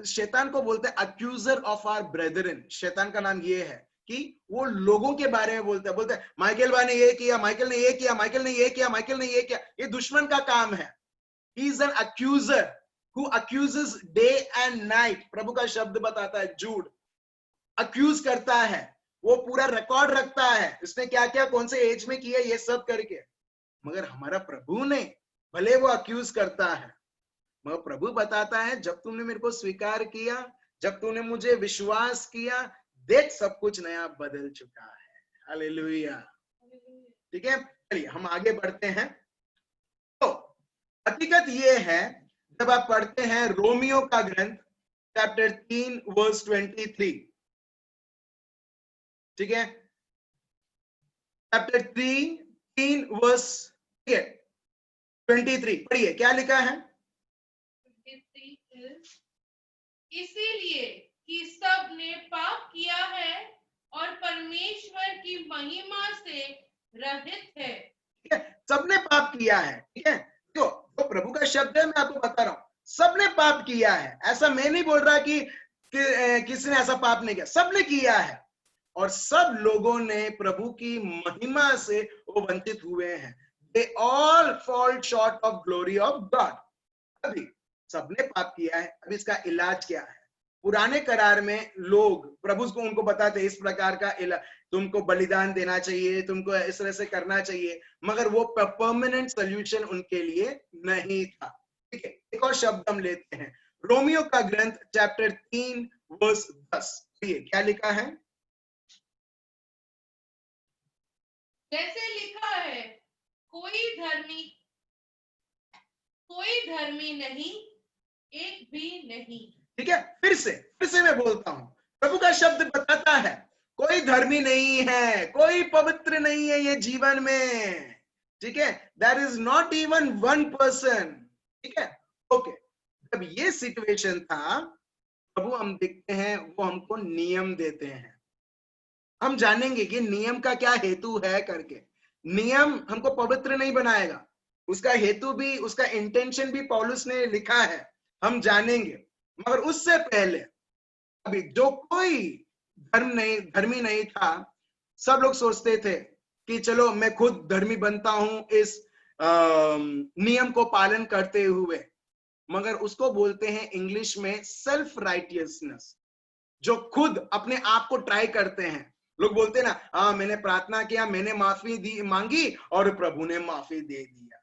शैतान को बोलते हैं अक्यूजर ऑफ आवर ब्रेदरन। शैतान का नाम ये है कि वो लोगों के बारे में बोलते हैं माइकल भाई ने ये किया, माइकल ने ये किया, माइकल ने ये किया, माइकल ने ये किया। ये दुश्मन का काम है। He is an accuser who accuses day and night। प्रभु का शब्द बताता है, जूड अक्यूज करता है, वो पूरा रिकॉर्ड रखता है, इसने क्या क्या कौन से एज में किया, ये सब करके। मगर हमारा प्रभु ने, भले वो अक्यूज करता है, मगर प्रभु बताता है जब तुमने मेरे को स्वीकार किया, जब तूने मुझे विश्वास किया, देख सब कुछ नया बदल चुका है। हालेलुया, ठीक है। चलिए हम आगे बढ़ते हैं। तो हकीकत ये है, जब आप पढ़ते हैं रोमियो का ग्रंथ चैप्टर 3 वर्स 23, ठीक है, चैप्टर 3 वर्स 23 पढ़िए, क्या लिखा है? इसीलिए कि सब ने पाप किया है और परमेश्वर की महिमा से रहित है। ठीक है, सबने पाप किया है, ठीक है। तो प्रभु का शब्द है, मैं आपको बता रहा हूं, सबने पाप किया है। ऐसा मैं नहीं बोल रहा कि किसी ने ऐसा पाप नहीं किया, सबने किया है, और सब लोगों ने प्रभु की महिमा से वो वंचित हुए हैं। They all fall short of glory of God. अभी सबने पाप किया है। अब इसका इलाज क्या है? पुराने करार में लोग प्रभु को उनको बताते इस प्रकार का इलाज, तुमको बलिदान देना चाहिए, तुमको इस तरह से करना चाहिए, मगर वो परमानेंट सोल्यूशन उनके लिए नहीं था, ठीक है। एक और शब्द हम लेते हैं, रोमियो का ग्रंथ चैप्टर 3 वर्स 10, ये क्या लिखा है? जैसे लिखा है, कोई धर्मी नहीं, एक भी नहीं। ठीक है, फिर से मैं बोलता हूं, प्रभु का शब्द बताता है कोई धर्मी नहीं है, कोई पवित्र नहीं है ये जीवन में, ठीक है। There is not even one person, ठीक है, ओके। जब ये सिचुएशन था, प्रभु हम देखते हैं वो हमको नियम देते हैं। हम जानेंगे कि नियम का क्या हेतु है करके। नियम हमको पवित्र नहीं बनाएगा, उसका हेतु भी, उसका इंटेंशन भी पौलुस ने लिखा है, हम जानेंगे। मगर उससे पहले, अभी जो कोई धर्मी नहीं था, सब लोग सोचते थे कि चलो मैं खुद धर्मी बनता हूं इस नियम को पालन करते हुए, मगर उसको बोलते हैं इंग्लिश में सेल्फ राइटियसनेस। जो खुद अपने आप को ट्राई करते हैं। लोग बोलते हैं ना, मैंने प्रार्थना किया, मैंने माफी मांगी और प्रभु ने माफी दे दिया।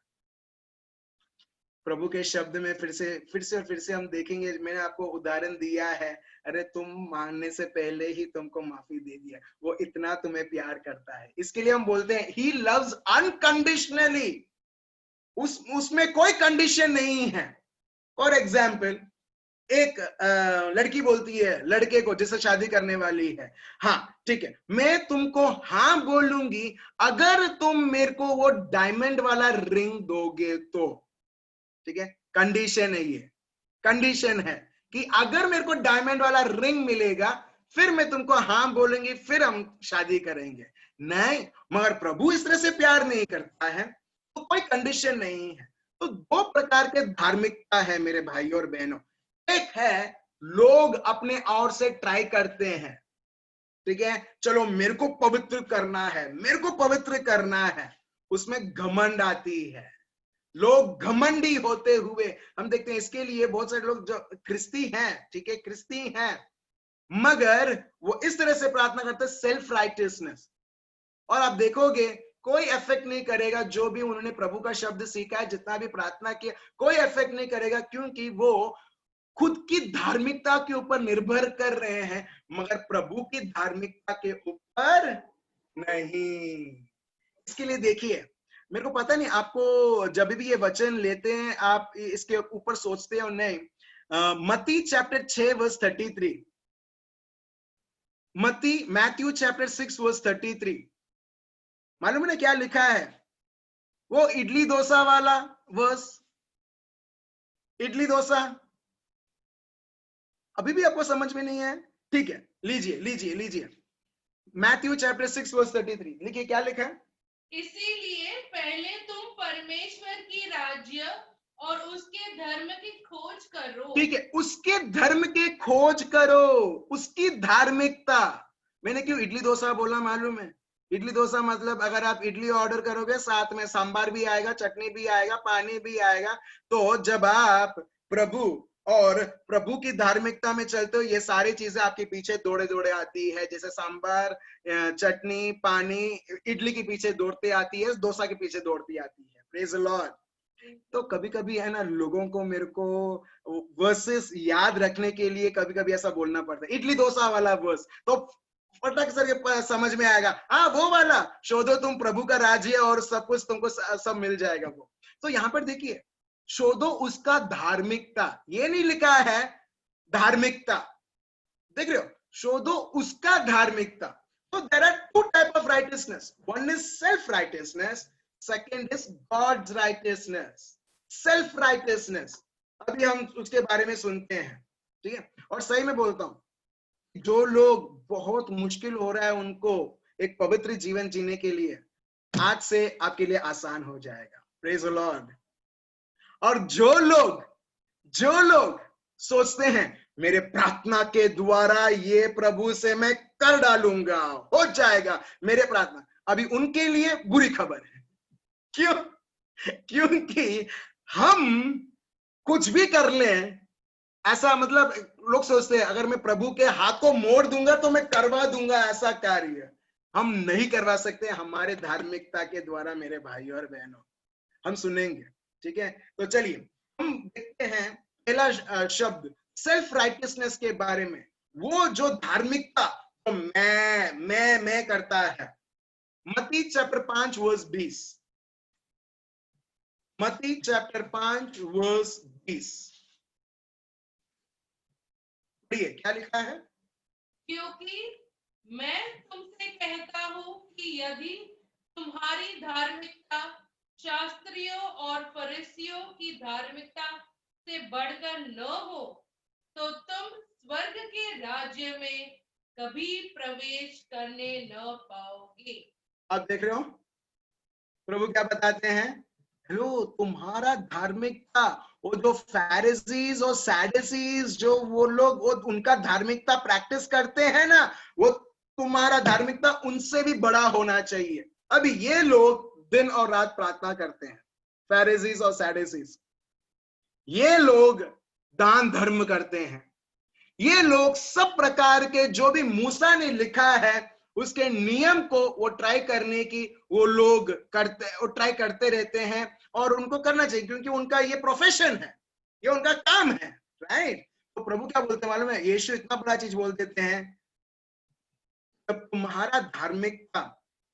प्रभु के शब्द में फिर से हम देखेंगे। मैंने आपको उदाहरण दिया है, अरे तुम मांगने से पहले ही तुमको माफी दे दिया, वो इतना तुम्हें प्यार करता है। इसके लिए हम बोलते हैं ही लव्स अनकंडीशनली, उसमें कोई कंडीशन नहीं है। फॉर एग्जाम्पल, एक लड़की बोलती है लड़के को जिससे शादी करने वाली है, हाँ ठीक है मैं तुमको हाँ बोलूंगी अगर तुम मेरे को वो डायमंड वाला रिंग दोगे तो। ठीक है, कंडीशन है, ये कंडीशन है कि अगर मेरे को डायमंड वाला रिंग मिलेगा फिर मैं तुमको हाँ बोलेंगे, फिर हम शादी करेंगे। नहीं, मगर प्रभु इस तरह से प्यार नहीं करता है, तो कोई कंडीशन नहीं है। तो दो प्रकार के धार्मिकता है मेरे भाई और बहनों। एक है लोग अपने और से ट्राई करते हैं, ठीक है, चलो मेरे को पवित्र करना है, मेरे को पवित्र करना है, उसमें घमंड आती है। लोग घमंडी होते हुए हम देखते हैं। इसके लिए बहुत सारे लोग जो ख्रिस्ती हैं, ठीक है ख्रिस्ती हैं, मगर वो इस तरह से प्रार्थना करते हैं सेल्फ राइटियसनेस, और आप देखोगे कोई इफेक्ट नहीं करेगा। जो भी उन्होंने प्रभु का शब्द सीखा है, जितना भी प्रार्थना किया, कोई इफेक्ट नहीं करेगा, क्योंकि वो खुद की धार्मिकता के ऊपर निर्भर कर रहे हैं, मगर प्रभु की धार्मिकता के ऊपर नहीं। इसके लिए देखिए, मेरे को पता नहीं आपको जब भी ये वचन लेते हैं आप इसके ऊपर सोचते हो नहीं। Matti chapter 6 verse 33, Matthew chapter 6 verse 33, मालूम है क्या लिखा है? वो इडली डोसा वाला वर्स, इडली डोसा अभी भी आपको समझ में नहीं है? ठीक है, लीजिए मैथ्यू चैप्टर 6 वर्स 33 लिखिए, क्या लिखा है? इसीलिए पहले तुम परमेश्वर की राज्य और उसके धर्म की खोज करो। ठीक है, उसके धर्म की खोज करो, उसकी धार्मिकता। मैंने क्यों इडली डोसा बोला मालूम है? इडली डोसा मतलब अगर आप इडली ऑर्डर करोगे साथ में सांबार भी आएगा, चटनी भी आएगा, पानी भी आएगा। तो जब आप प्रभु की धार्मिकता में चलते हो, ये सारी चीजें आपके पीछे दौड़े दौड़े आती है। जैसे सांबार, चटनी, पानी इडली के पीछे दौड़ते आती है, डोसा के पीछे दौड़ती आती है। Praise the Lord. तो कभी कभी है ना, लोगों को मेरे को वर्सेस याद रखने के लिए कभी कभी ऐसा बोलना पड़ता है, इडली डोसा वाला वर्स, तो फटक से समझ में आएगा, हाँ वो वाला, शोधो तुम प्रभु का राज्य और सब कुछ तुमको सब मिल जाएगा वो। तो यहाँ पर देखिए, शोधो उसका धार्मिकता, ये नहीं लिखा है धार्मिकता, देख रहे हो, शोधो उसका धार्मिकता। तो there are two type of righteousness, one is self righteousness, second is God's righteousness. Self righteousness अभी हम उसके बारे में सुनते हैं, ठीक है। और सही में बोलता हूं, जो लोग बहुत मुश्किल हो रहा है उनको एक पवित्र जीवन जीने के लिए, आज से आपके लिए आसान हो जाएगा। Praise the Lord. और जो लोग सोचते हैं मेरे प्रार्थना के द्वारा ये प्रभु से मैं कर डालूंगा, हो जाएगा मेरे प्रार्थना, अभी उनके लिए बुरी खबर है। क्यों? क्योंकि हम कुछ भी कर लें, ऐसा मतलब लोग सोचते हैं अगर मैं प्रभु के हाथ को मोड़ दूंगा तो मैं करवा दूंगा ऐसा कार्य। हम नहीं करवा सकते हमारे धार्मिकता के द्वारा मेरे भाई और बहनों। हम सुनेंगे, ठीक है। तो चलिए हम देखते हैं पहला शब्द सेल्फ राइटियसनेस के बारे में। वो जो धार्मिकता तो मैं करता है। मत्ती चैप्टर 5 वर्स 20, मत्ती चैप्टर 5 वर्स 20, क्या लिखा है? क्योंकि मैं तुमसे कहता हूं कि यदि तुम्हारी धार्मिकता शास्त्रियों और फरीसियों की धार्मिकता से बढ़कर न हो तो तुम स्वर्ग के राज्य में कभी प्रवेश करने न पाओगे। आप देख रहे हो प्रभु क्या बताते हैं? हेलो, तुम्हारा धार्मिकता, वो जो फैरिसीज और सैडुसीज जो वो लोग वो उनका धार्मिकता प्रैक्टिस करते हैं ना, वो तुम्हारा धार्मिकता उनसे भी बड़ा होना चाहिए। अभी ये लोग दिन और रात प्रार्थना करते हैं, फैरिसीज और सैडुसीज। ये लोग दान धर्म करते हैं, ये लोग सब प्रकार के जो भी मूसा ने लिखा है उसके नियम को वो ट्राई करने की वो लोग ट्राई करते रहते हैं। और उनको करना चाहिए, क्योंकि उनका ये प्रोफेशन है, ये उनका काम है, राइट। तो प्रभु क्या बोलते हैं मालूम है? यीशु इतना बड़ा चीज बोल देते हैं, जब तुम्हारा धार्मिकता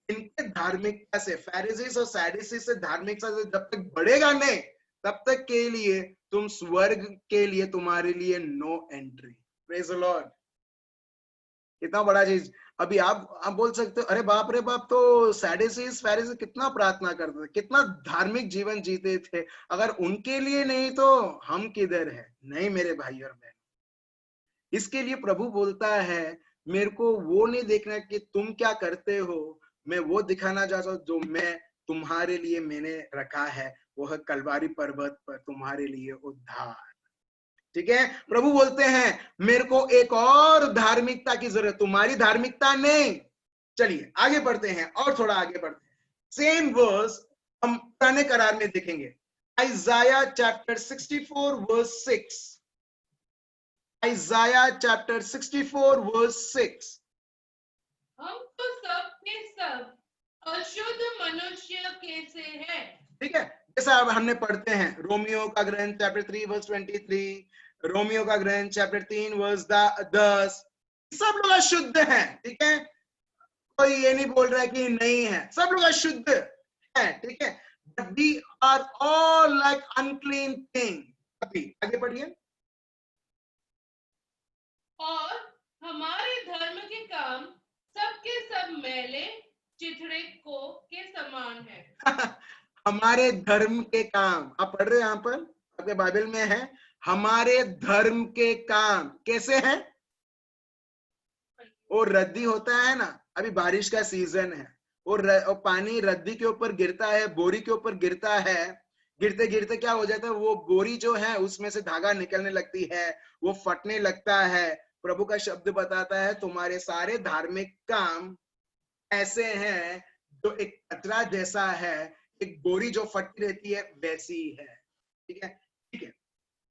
इनके धार्मिकता से, फैरिसीज और सैडुसीज से धार्मिकता से जब तक बढ़ेगा नहीं, तब तक के लिए तुम स्वर्ग के लिए तुम्हारे लिए no entry. Praise the Lord. कितना बड़ा चीज। अभी आप बोल सकते हो अरे बाप रे बाप, तो सैडुसीज फैरिसीज कितना प्रार्थना करते थे, कितना धार्मिक जीवन जीते थे, अगर उनके लिए नहीं तो हम किधर है? नहीं मेरे भाई और बहन, इसके लिए प्रभु बोलता है मेरे को वो नहीं देखना कि तुम क्या करते हो, मैं वो दिखाना चाहता हूं जो मैं तुम्हारे लिए मैंने रखा है, वो है कलवारी पर्वत पर तुम्हारे लिए उद्धार। ठीक है, प्रभु बोलते हैं मेरे को एक और धार्मिकता की जरूरत, तुम्हारी धार्मिकता नहीं। चलिए आगे बढ़ते हैं और थोड़ा आगे बढ़ते हैं। सेम वर्स हम पुराने करार में देखेंगे, Isaiah chapter 64 verse 6। Isaiah chapter 64 verse 6। हम तो सब के सब अशुद्ध मनुष्य कैसे हैं। ठीक है, जैसा अब हमने पढ़ते हैं रोमियो का ग्रंथ चैप्टर 3 वर्स 23, रोमियो का ग्रंथ चैप्टर 3 वर्स 10, सब लोग अशुद्ध हैं। ठीक है, कोई ये नहीं बोल रहा है कि नहीं है, सब लोग अशुद्ध है। ठीक है, but we are all like unclean thing. अभी आगे पढ़िए। और हमारे धर्म के काम सबके सब मैले चिथड़े को के समान है। हमारे धर्म के काम, आप पढ़ रहे हैं यहाँ पर आपके बाइबल में है, हमारे धर्म के काम कैसे हैं? वो रद्दी होता है ना, अभी बारिश का सीजन है, वो पानी रद्दी के ऊपर गिरता है, बोरी के ऊपर गिरता है, गिरते गिरते क्या हो जाता है, वो बोरी जो है उसमें से धागा निकलने लगती है, वो फटने लगता है। प्रभु का शब्द बताता है तुम्हारे सारे धार्मिक काम ऐसे हैं जो एक कचरा जैसा है, एक बोरी जो फटती रहती है वैसी है। ठीक है, ठीक है।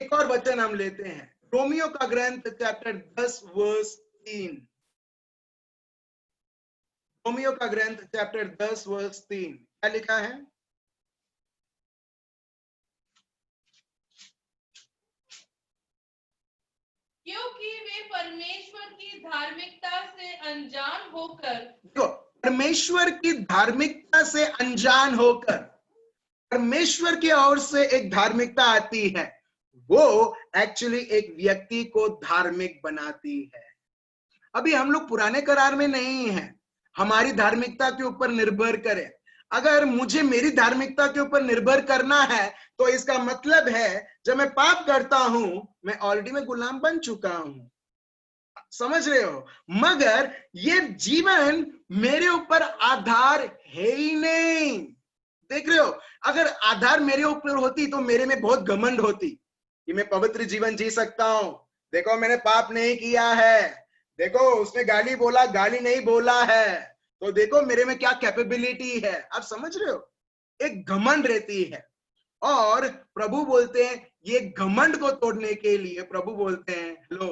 एक और वचन हम लेते हैं, रोमियो का ग्रंथ चैप्टर 10 वर्स 3। रोमियो का ग्रंथ चैप्टर 10 वर्स 3 क्या लिखा है? क्योंकि वे परमेश्वर की धार्मिकता से अनजान होकर, देखो, परमेश्वर की धार्मिकता से अनजान होकर, परमेश्वर की ओर से एक धार्मिकता आती है, वो एक्चुअली एक व्यक्ति को धार्मिक बनाती है। अभी हम लोग पुराने करार में नहीं है, हमारी धार्मिकता के ऊपर निर्भर करें। अगर मुझे मेरी धार्मिकता के ऊपर निर्भर करना है तो इसका मतलब है जब मैं पाप करता हूं मैं ऑलरेडी में गुलाम बन चुका हूं। समझ रहे हो? मगर ये जीवन मेरे ऊपर आधार है ही नहीं। देख रहे हो, अगर आधार मेरे ऊपर होती तो मेरे में बहुत घमंड होती कि मैं पवित्र जीवन जी सकता हूं, देखो मैंने पाप नहीं किया है, देखो उसने गाली बोला गाली नहीं बोला है, तो देखो मेरे में क्या कैपेबिलिटी है। आप समझ रहे हो, एक घमंड रहती है। और प्रभु बोलते हैं ये घमंड को तोड़ने के लिए प्रभु बोलते हैं लो,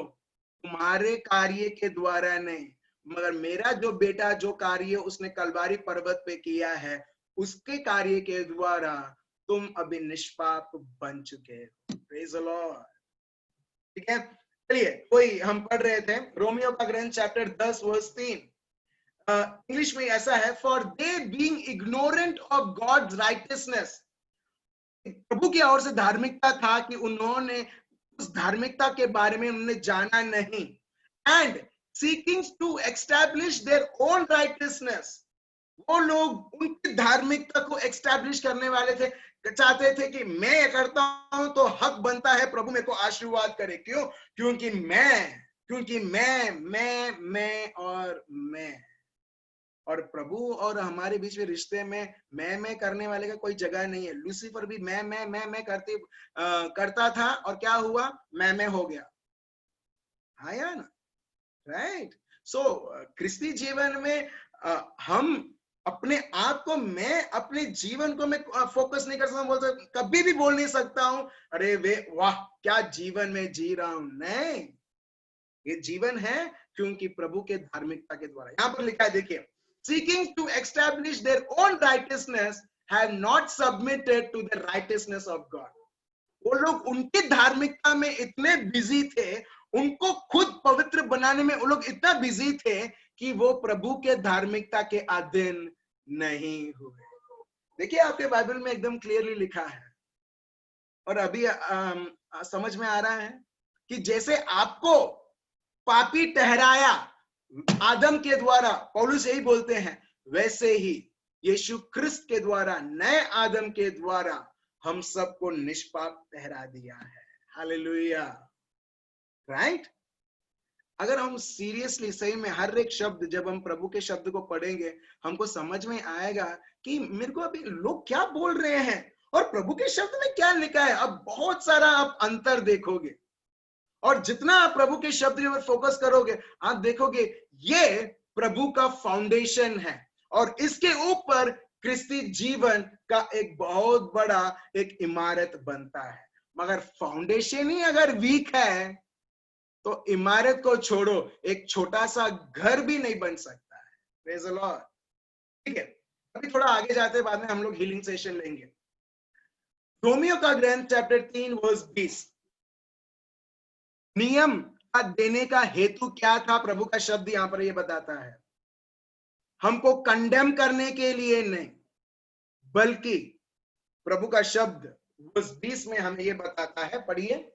तुम्हारे कार्य के द्वारा नहीं, मगर मेरा जो बेटा जो कार्य उसने कलवारी पर्वत पे किया है उसके कार्य के द्वारा तुम अभी निष्पाप बन चुके हो। Praise the Lord. ठीक है, चलिए कोई हम पढ़ रहे थे रोमियो का ग्रंथ चैप्टर 10 वर्स 3। इंग्लिश में ऐसा है, for they being ignorant of God's righteousness. प्रभु की ओर से धार्मिकता था कि उन्होंने उस धार्मिकता के बारे में उन्होंने जाना नहीं, and seeking to establish their own righteousness, वो लोग उनकी धार्मिकता को एस्टैब्लिश करने वाले थे, चाहते थे कि मैं ये करता हूं तो हक बनता है प्रभु मेरे को आशीर्वाद करे। क्यों? क्योंकि मैं और मैं, और प्रभु और हमारे बीच में रिश्ते में मैं करने वाले का कोई जगह नहीं है। लूसीफर भी मैं करता था और क्या हुआ, मैं हो गया। हाँ या ना, राइट। सो क्रिस्ती जीवन में हम अपने आप को, मैं अपने जीवन को मैं फोकस नहीं कर सकता, बोल सकता, कभी भी बोल नहीं सकता हूं अरे वे वाह क्या जीवन में जी रहा हूं। नहीं, ये जीवन है क्योंकि प्रभु के धार्मिकता के द्वारा। यहां पर लिखा है देखिए, seeking to establish their own righteousness have not submitted to the righteousness of God. वो लोग उनकी धार्मिकता में इतने बिजी थे, उनको खुद पवित्र बनाने में वो लोग इतना बिजी थे कि वो प्रभु के धार्मिकता के अधीन नहीं हुए। देखिए आपके बाइबल में एकदम क्लियरली लिखा है, और अभी समझ में आ रहा है कि जैसे आपको पापी ठहराया आदम के द्वारा, पौलुस यही बोलते हैं, वैसे ही यीशु ख्रिस्त के द्वारा, नए आदम के द्वारा हम सबको निष्पाप ठहरा दिया है। Hallelujah, right? अगर हम सीरियसली सही में हर एक शब्द, जब हम प्रभु के शब्द को पढ़ेंगे, हमको समझ में आएगा कि मेरे को अभी लोग क्या बोल रहे हैं और प्रभु के शब्द में क्या लिखा है। अब बहुत सारा आप अंतर देखोगे, और जितना आप प्रभु के शब्द पर फोकस करोगे, आप देखोगे ये प्रभु का फाउंडेशन है, और इसके ऊपर क्रिस्ती जीवन का एक बहुत बड़ा एक इमारत बनता है। मगर फाउंडेशन ही अगर वीक है तो इमारत को छोड़ो, एक छोटा सा घर भी नहीं बन सकता है। Praise the Lord. ठीक है, अभी थोड़ा आगे जाते हैं, बाद में हम लोग हीलिंग सेशन लेंगे। रोमियो का ग्रंथ चैप्टर 3 वर्स 20, नियम का देने का हेतु क्या था? प्रभु का शब्द यहां पर ये बताता है, हमको कंडेम करने के लिए नहीं, बल्कि प्रभु का शब्द वर्स 20 में हमें ये बताता है, पढ़िए।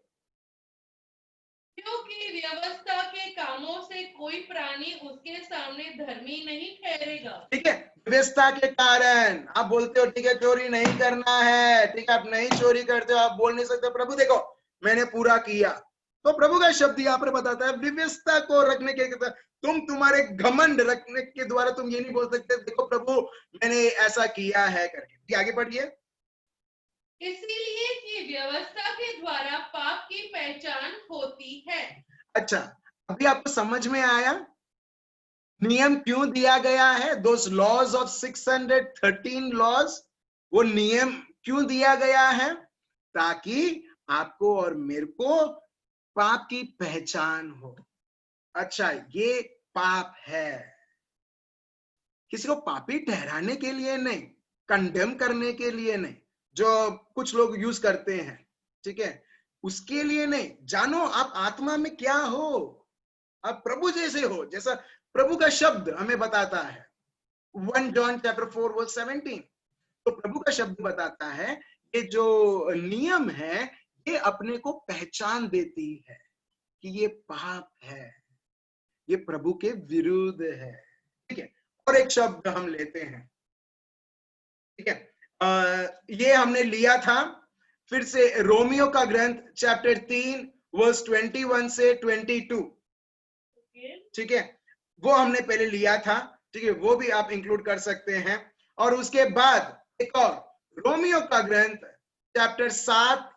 क्योंकि व्यवस्था के कामों से कोई प्राणी उसके सामने धर्मी नहीं ठहरेगा। ठीक है, व्यवस्था के कारण आप बोलते हो ठीक है चोरी नहीं करना है, ठीक है आप नहीं चोरी करते हो, आप बोल नहीं सकते प्रभु देखो मैंने पूरा किया। तो प्रभु का शब्द यहाँ पर बताता है व्यवस्था को रखने के, तुम तुम्हारे घमंड रखने के द्वारा तुम ये नहीं बोल सकते देखो प्रभु मैंने ऐसा किया है करके। आगे पढ़िए। इसीलिए कि व्यवस्था के द्वारा पाप की पहचान होती है। अच्छा, अभी आपको समझ में आया नियम क्यों दिया गया है? दोस लॉज ऑफ 613 लॉज, वो नियम क्यों दिया गया है? ताकि आपको और मेरे को पाप की पहचान हो। अच्छा, ये पाप है, किसी को पापी ठहराने के लिए नहीं, कंडेम करने के लिए नहीं, जो कुछ लोग यूज करते हैं, ठीक है, उसके लिए नहीं। जानो आप आत्मा में क्या हो, आप प्रभु जैसे हो, जैसा प्रभु का शब्द हमें बताता है 1 जॉन चैप्टर 4 वर्स 17। तो प्रभु का शब्द बताता है ये जो नियम है ये अपने को पहचान देती है कि ये पाप है, ये प्रभु के विरुद्ध है। ठीक है, और एक शब्द हम लेते हैं, ठीक है, ये हमने लिया था फिर से रोमियो का ग्रंथ चैप्टर 3 वर्स 21 से 22। ठीक है, वो हमने पहले लिया था, ठीक है, वो भी आप इंक्लूड कर सकते हैं। और उसके बाद एक और रोमियो का ग्रंथ चैप्टर 7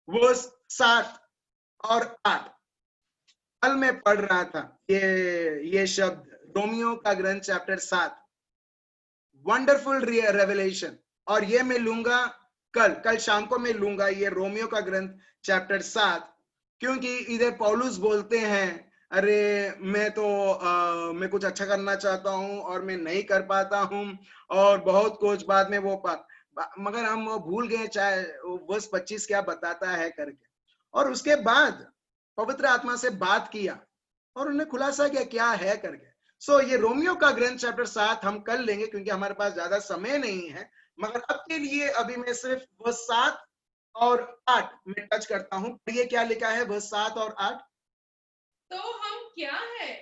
वर्स 7 और 8। कल मैं पढ़ रहा था ये शब्द, रोमियो का ग्रंथ चैप्टर 7 वंडरफुल रेवलेशन, और ये मैं लूंगा कल शाम को मैं लूंगा ये रोमियो का ग्रंथ चैप्टर 7, क्योंकि इधर पौलुस बोलते हैं अरे मैं कुछ अच्छा करना चाहता हूं और मैं नहीं कर पाता हूं, और बहुत कुछ बाद में वो मगर हम भूल गए चाहे वर्स 25 क्या बताता है करके। और उसके बाद पवित्र आत्मा से बात किया और उन्हें खुलासा किया क्या है करके। सो ये रोमियो का ग्रंथ चैप्टर 7 हम कर लेंगे क्योंकि हमारे पास ज्यादा समय नहीं है, मगर अब के लिए अभी मैं सिर्फ वर्स 7 और 8 में टच करता हूं। ये क्या लिखा है वर्स 7 और 8? तो हम क्या है?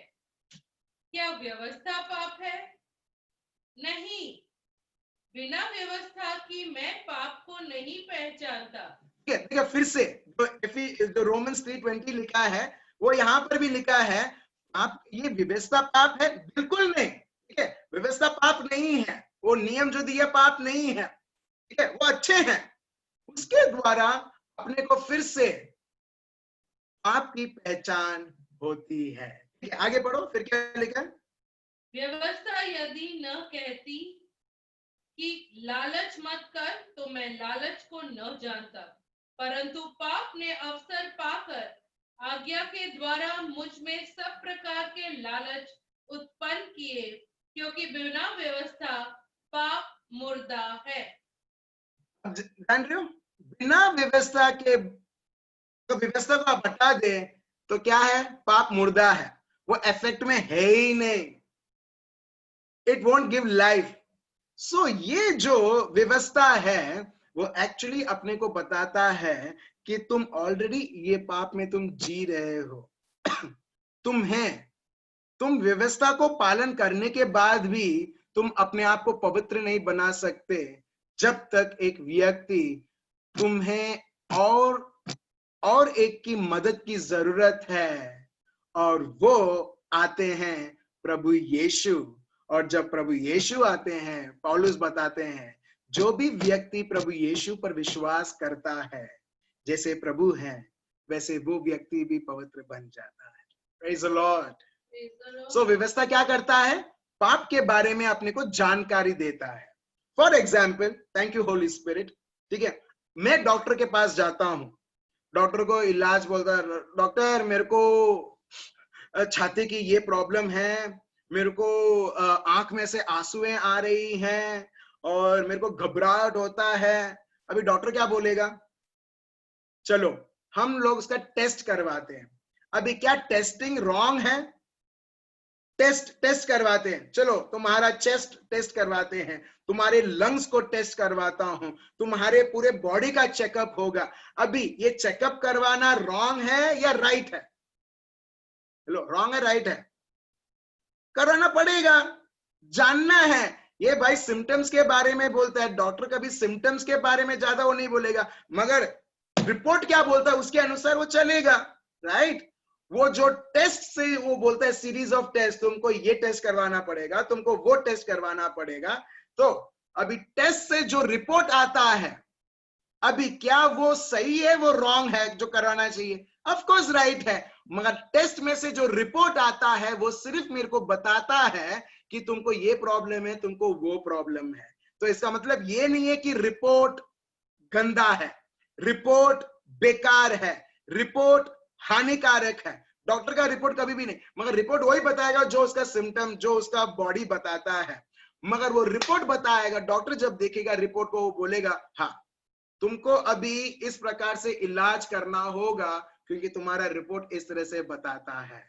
क्या व्यवस्था पाप है? नहीं, बिना व्यवस्था की मैं पाप को नहीं पहचानता। ठीक है, फिर से जो रोमन्स 3:20 लिखा है वो यहाँ पर भी लिखा है आप ये व्यवस्था पाप है? बिल्कुल नहीं। ठीक है, व्यवस्था पाप नहीं है, वो नियम जो दिया पाप नहीं है, ठीक है, वो अच्छे हैं, उसके द्वारा अपने को फिर से पाप की पहचान होती है। ठीक है, आगे बढ़ो, फिर क्या लिखा है? व्यवस्था यदि न कहती कि लालच मत कर तो मैं लालच को न जानता, परंतु पाप ने अवसर पाकर आज्ञा के द्वारा मुझ में सब प्रकार के लालच उत्पन्न किए, क्योंकि बिना व्यवस्था पाप मुर्दा है। अब जान रहे हो, बिना व्यवस्था के, तो व्यवस्था को आप हटा दे तो क्या है, पाप मुर्दा है, वो इफेक्ट में है ही नहीं, इट वोंट गिव लाइफ। सो ये जो व्यवस्था है वो एक्चुअली अपने को बताता है कि तुम ऑलरेडी ये पाप में तुम जी रहे हो। तुम व्यवस्था को पालन करने के बाद भी तुम अपने आप को पवित्र नहीं बना सकते जब तक एक व्यक्ति तुम्हें और एक की मदद की जरूरत है, और वो आते हैं प्रभु यीशु। और जब प्रभु यीशु आते हैं, पौलुस बताते हैं, जो भी व्यक्ति प्रभु यीशु पर विश्वास करता है, जैसे प्रभु है वैसे वो व्यक्ति भी पवित्र बन जाता है। Praise the Lord. सो व्यवस्था क्या करता है, पाप के बारे में अपने को जानकारी देता है। For example, thank you Holi spirit, ठीक है, मैं डॉक्टर के पास जाता हूं, डॉक्टर को इलाज बोलता है, डॉक्टर मेरे को छाती की ये प्रॉब्लम है, मेरे को आंख में से आंसुएं आ रही हैं और मेरे को घबराहट होता है। अभी डॉक्टर क्या बोलेगा, चलो हम लोग उसका टेस्ट करवाते हैं। अभी क्या टेस्टिंग रॉन्ग है? टेस्ट करवाते हैं, चलो तुम्हारा चेस्ट टेस्ट करवाते हैं, तुम्हारे लंग्स को टेस्ट करवाता हूं, तुम्हारे पूरे बॉडी का चेकअप होगा। अभी ये चेकअप करवाना रॉन्ग है या राइट है? हेलो, रॉन्ग है राइट है? कराना पड़ेगा, जानना है। ये भाई सिम्टम्स के बारे में बोलता है, डॉक्टर कभी सिम्टम्स के बारे में ज्यादा वो नहीं बोलेगा, मगर रिपोर्ट क्या बोलता है उसके अनुसार वो चलेगा, राइट? वो जो टेस्ट से वो बोलता है, सीरीज ऑफ टेस्ट, तुमको ये टेस्ट करवाना पड़ेगा, तुमको वो टेस्ट करवाना पड़ेगा। तो अभी टेस्ट से जो रिपोर्ट आता है, अभी क्या वो सही है वो रॉन्ग है जो कराना चाहिए? ऑफ कोर्स राइट है, मगर टेस्ट में से जो रिपोर्ट आता है वो सिर्फ मेरे को बताता है कि तुमको ये प्रॉब्लम है, तुमको वो प्रॉब्लम है। तो इसका मतलब ये नहीं है कि रिपोर्ट गंदा है, रिपोर्ट बेकार है, रिपोर्ट हानिकारक है। डॉक्टर का रिपोर्ट कभी भी नहीं, मगर रिपोर्ट वही बताएगा जो उसका सिम्टम, जो उसका बॉडी बताता है, मगर वो रिपोर्ट बताएगा। डॉक्टर जब देखेगा रिपोर्ट को वो बोलेगा, हाँ तुमको अभी इस प्रकार से इलाज करना होगा क्योंकि तुम्हारा रिपोर्ट इस तरह से बताता है,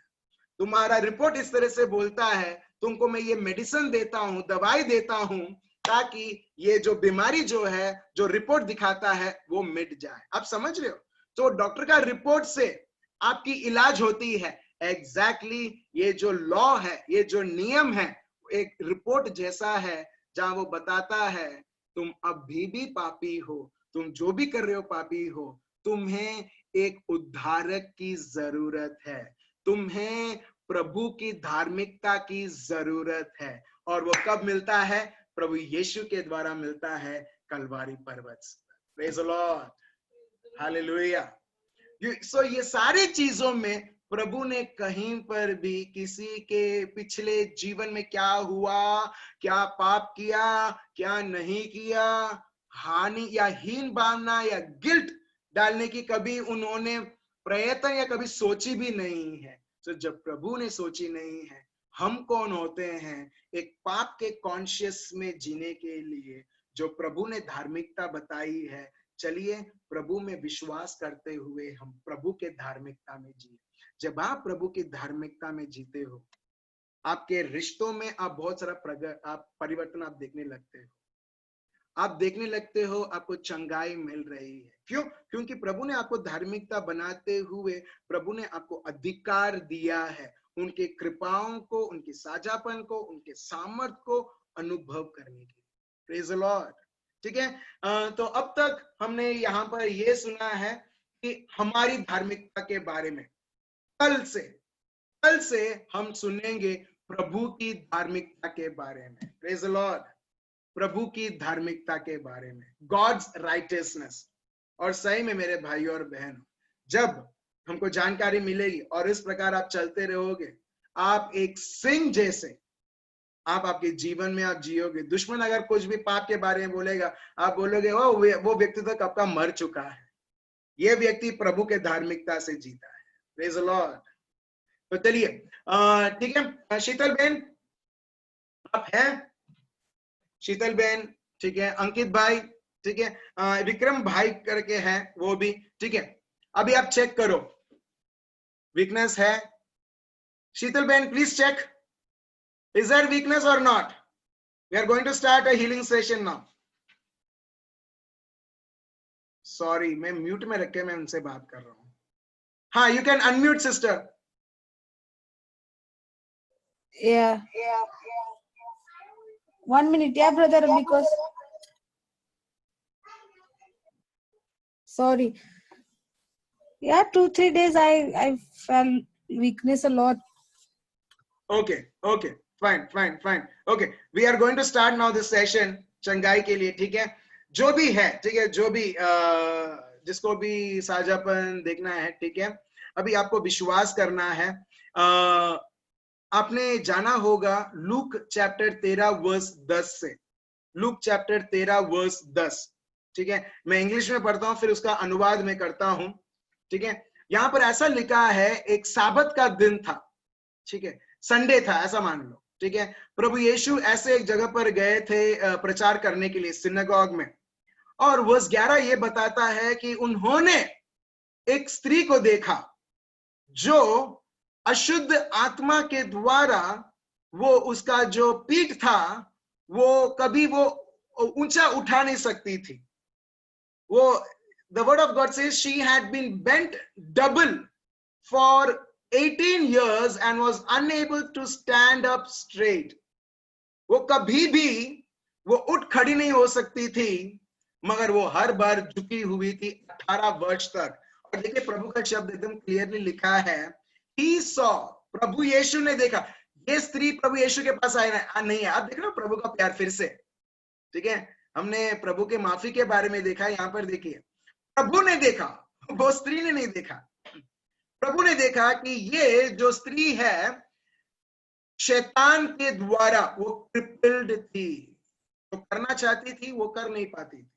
तुम्हारा रिपोर्ट इस तरह से बोलता है, तुमको मैं ये मेडिसिन देता हूं, दवाई देता हूं, ताकि ये जो बीमारी जो है, जो रिपोर्ट दिखाता है वो मिट जाए। आप समझ रहे हो? तो डॉक्टर का रिपोर्ट से आपकी इलाज होती है। एग्जैक्टली ये जो लॉ है, ये जो नियम है, एक रिपोर्ट जैसा है, जहां वो बताता है तुम अभी भी पापी हो, तुम जो भी कर रहे हो पापी हो, तुम्हें एक उद्धारक की जरूरत है, तुम्हें प्रभु की धार्मिकता की जरूरत है। और वो कब मिलता है? प्रभु यीशु के द्वारा मिलता है, कलवारी पर्वत। Praise the Lord, hallelujah. So ये सारी चीजों में प्रभु ने कहीं पर भी किसी के पिछले जीवन में क्या हुआ, क्या पाप किया, क्या नहीं किया, हानि या हीन भावना या गिल्ट डालने की कभी उन्होंने प्रयत्न या कभी सोची भी नहीं है। तो जब प्रभु ने सोची नहीं है, हम कौन होते हैं एक पाप के कॉन्शियस में जीने के लिए? जो प्रभु ने धार्मिकता बताई है, चलिए प्रभु में विश्वास करते हुए हम प्रभु के धार्मिकता में जिए। जब आप प्रभु की धार्मिकता में जीते हो, आपके रिश्तों में आप बहुत सारा आप परिवर्तन आप देखने लगते हो, आप देखने लगते हो आपको चंगाई मिल रही है। क्यों? क्योंकि प्रभु ने आपको धार्मिकता बनाते हुए प्रभु ने आपको अधिकार दिया है उनके कृपाओं को, उनके साझापन को, उनके सामर्थ को अनुभव करने के लिए। Praise the Lord. ठीक है, तो अब तक हमने यहाँ पर यह सुना है कि हमारी धार्मिकता के बारे में। कल से हम सुनेंगे प्रभु की धार्मिकता के बारे में। Praise the Lord. प्रभु की धार्मिकता के बारे में, गॉड्स राइटियसनेस। और सही में मेरे भाइयों और बहनों, जब हमको जानकारी मिलेगी और इस प्रकार आप चलते रहोगे, आप एक सिंह जैसे आप आपके जीवन में आप जियोगे। दुश्मन अगर कुछ भी पाप के बारे में बोलेगा, आप बोलोगे वो व्यक्ति तो कब का मर चुका है, ये व्यक्ति प्रभु के धार्मिकता से जीता है। Praise the Lord. तो चलिए, ठीक है, शीतल बहन आप हैं? शीतल बहन, ठीक है, अंकित भाई, ठीक है, विक्रम भाई करके है वो भी, ठीक है। अभी आप चेक करो, वीकनेस है? शीतल बहन please check, is there weakness or not? We are going to start a healing session now. Sorry, मैं म्यूट में रख के मैं उनसे बात कर रहा हूं। हाँ, you can unmute sister. Yeah. 1 minute, yeah, brother, because sorry. Yeah, 2-3 days I felt weakness a lot. Okay, okay, fine, fine, fine. Okay, we are going to start now this session चंगाई के लिए, ठीक है। जो भी है, ठीक है, जो भी जिसको भी साझापन देखना है, ठीक है, अभी आपको विश्वास करना है। आपने जाना होगा लूक चैप्टर 13 वर्स 10 से, लूक चैप्टर 13 वर्स 10, ठीक है। मैं इंग्लिश में पढ़ता हूं, फिर उसका अनुवाद मैं करता हूं, ठीक है। यहां पर ऐसा लिखा है, एक साबत का दिन था, ठीक है, संडे था ऐसा मान लो, ठीक है। प्रभु यीशु ऐसे एक जगह पर गए थे प्रचार करने के लिए, सिनेगॉग में, और वर्स 11 ये बताता है कि उन्होंने एक स्त्री को देखा जो अशुद्ध आत्मा के द्वारा, वो उसका जो पीठ था वो कभी वो ऊंचा उठा नहीं सकती थी। वो, the word of God says she had been bent double for 18 years and was unable to stand up straight. वो कभी भी वो उठ खड़ी नहीं हो सकती थी, मगर वो हर बार झुकी हुई थी 18 वर्ष तक। और देखिए प्रभु का शब्द एकदम क्लियरली लिखा है, he saw, प्रभु यीशु ने देखा। ये स्त्री प्रभु यीशु के पास आए नहीं है। आप देख रहे हो प्रभु का प्यार फिर से, ठीक है। हमने प्रभु के माफी के बारे में देखा, यहाँ पर देखिए प्रभु ने देखा, वो स्त्री ने नहीं देखा। प्रभु ने देखा कि ये जो स्त्री है शैतान के द्वारा वो क्रिपल्ड थी, तो करना चाहती थी वो कर नहीं पाती थी,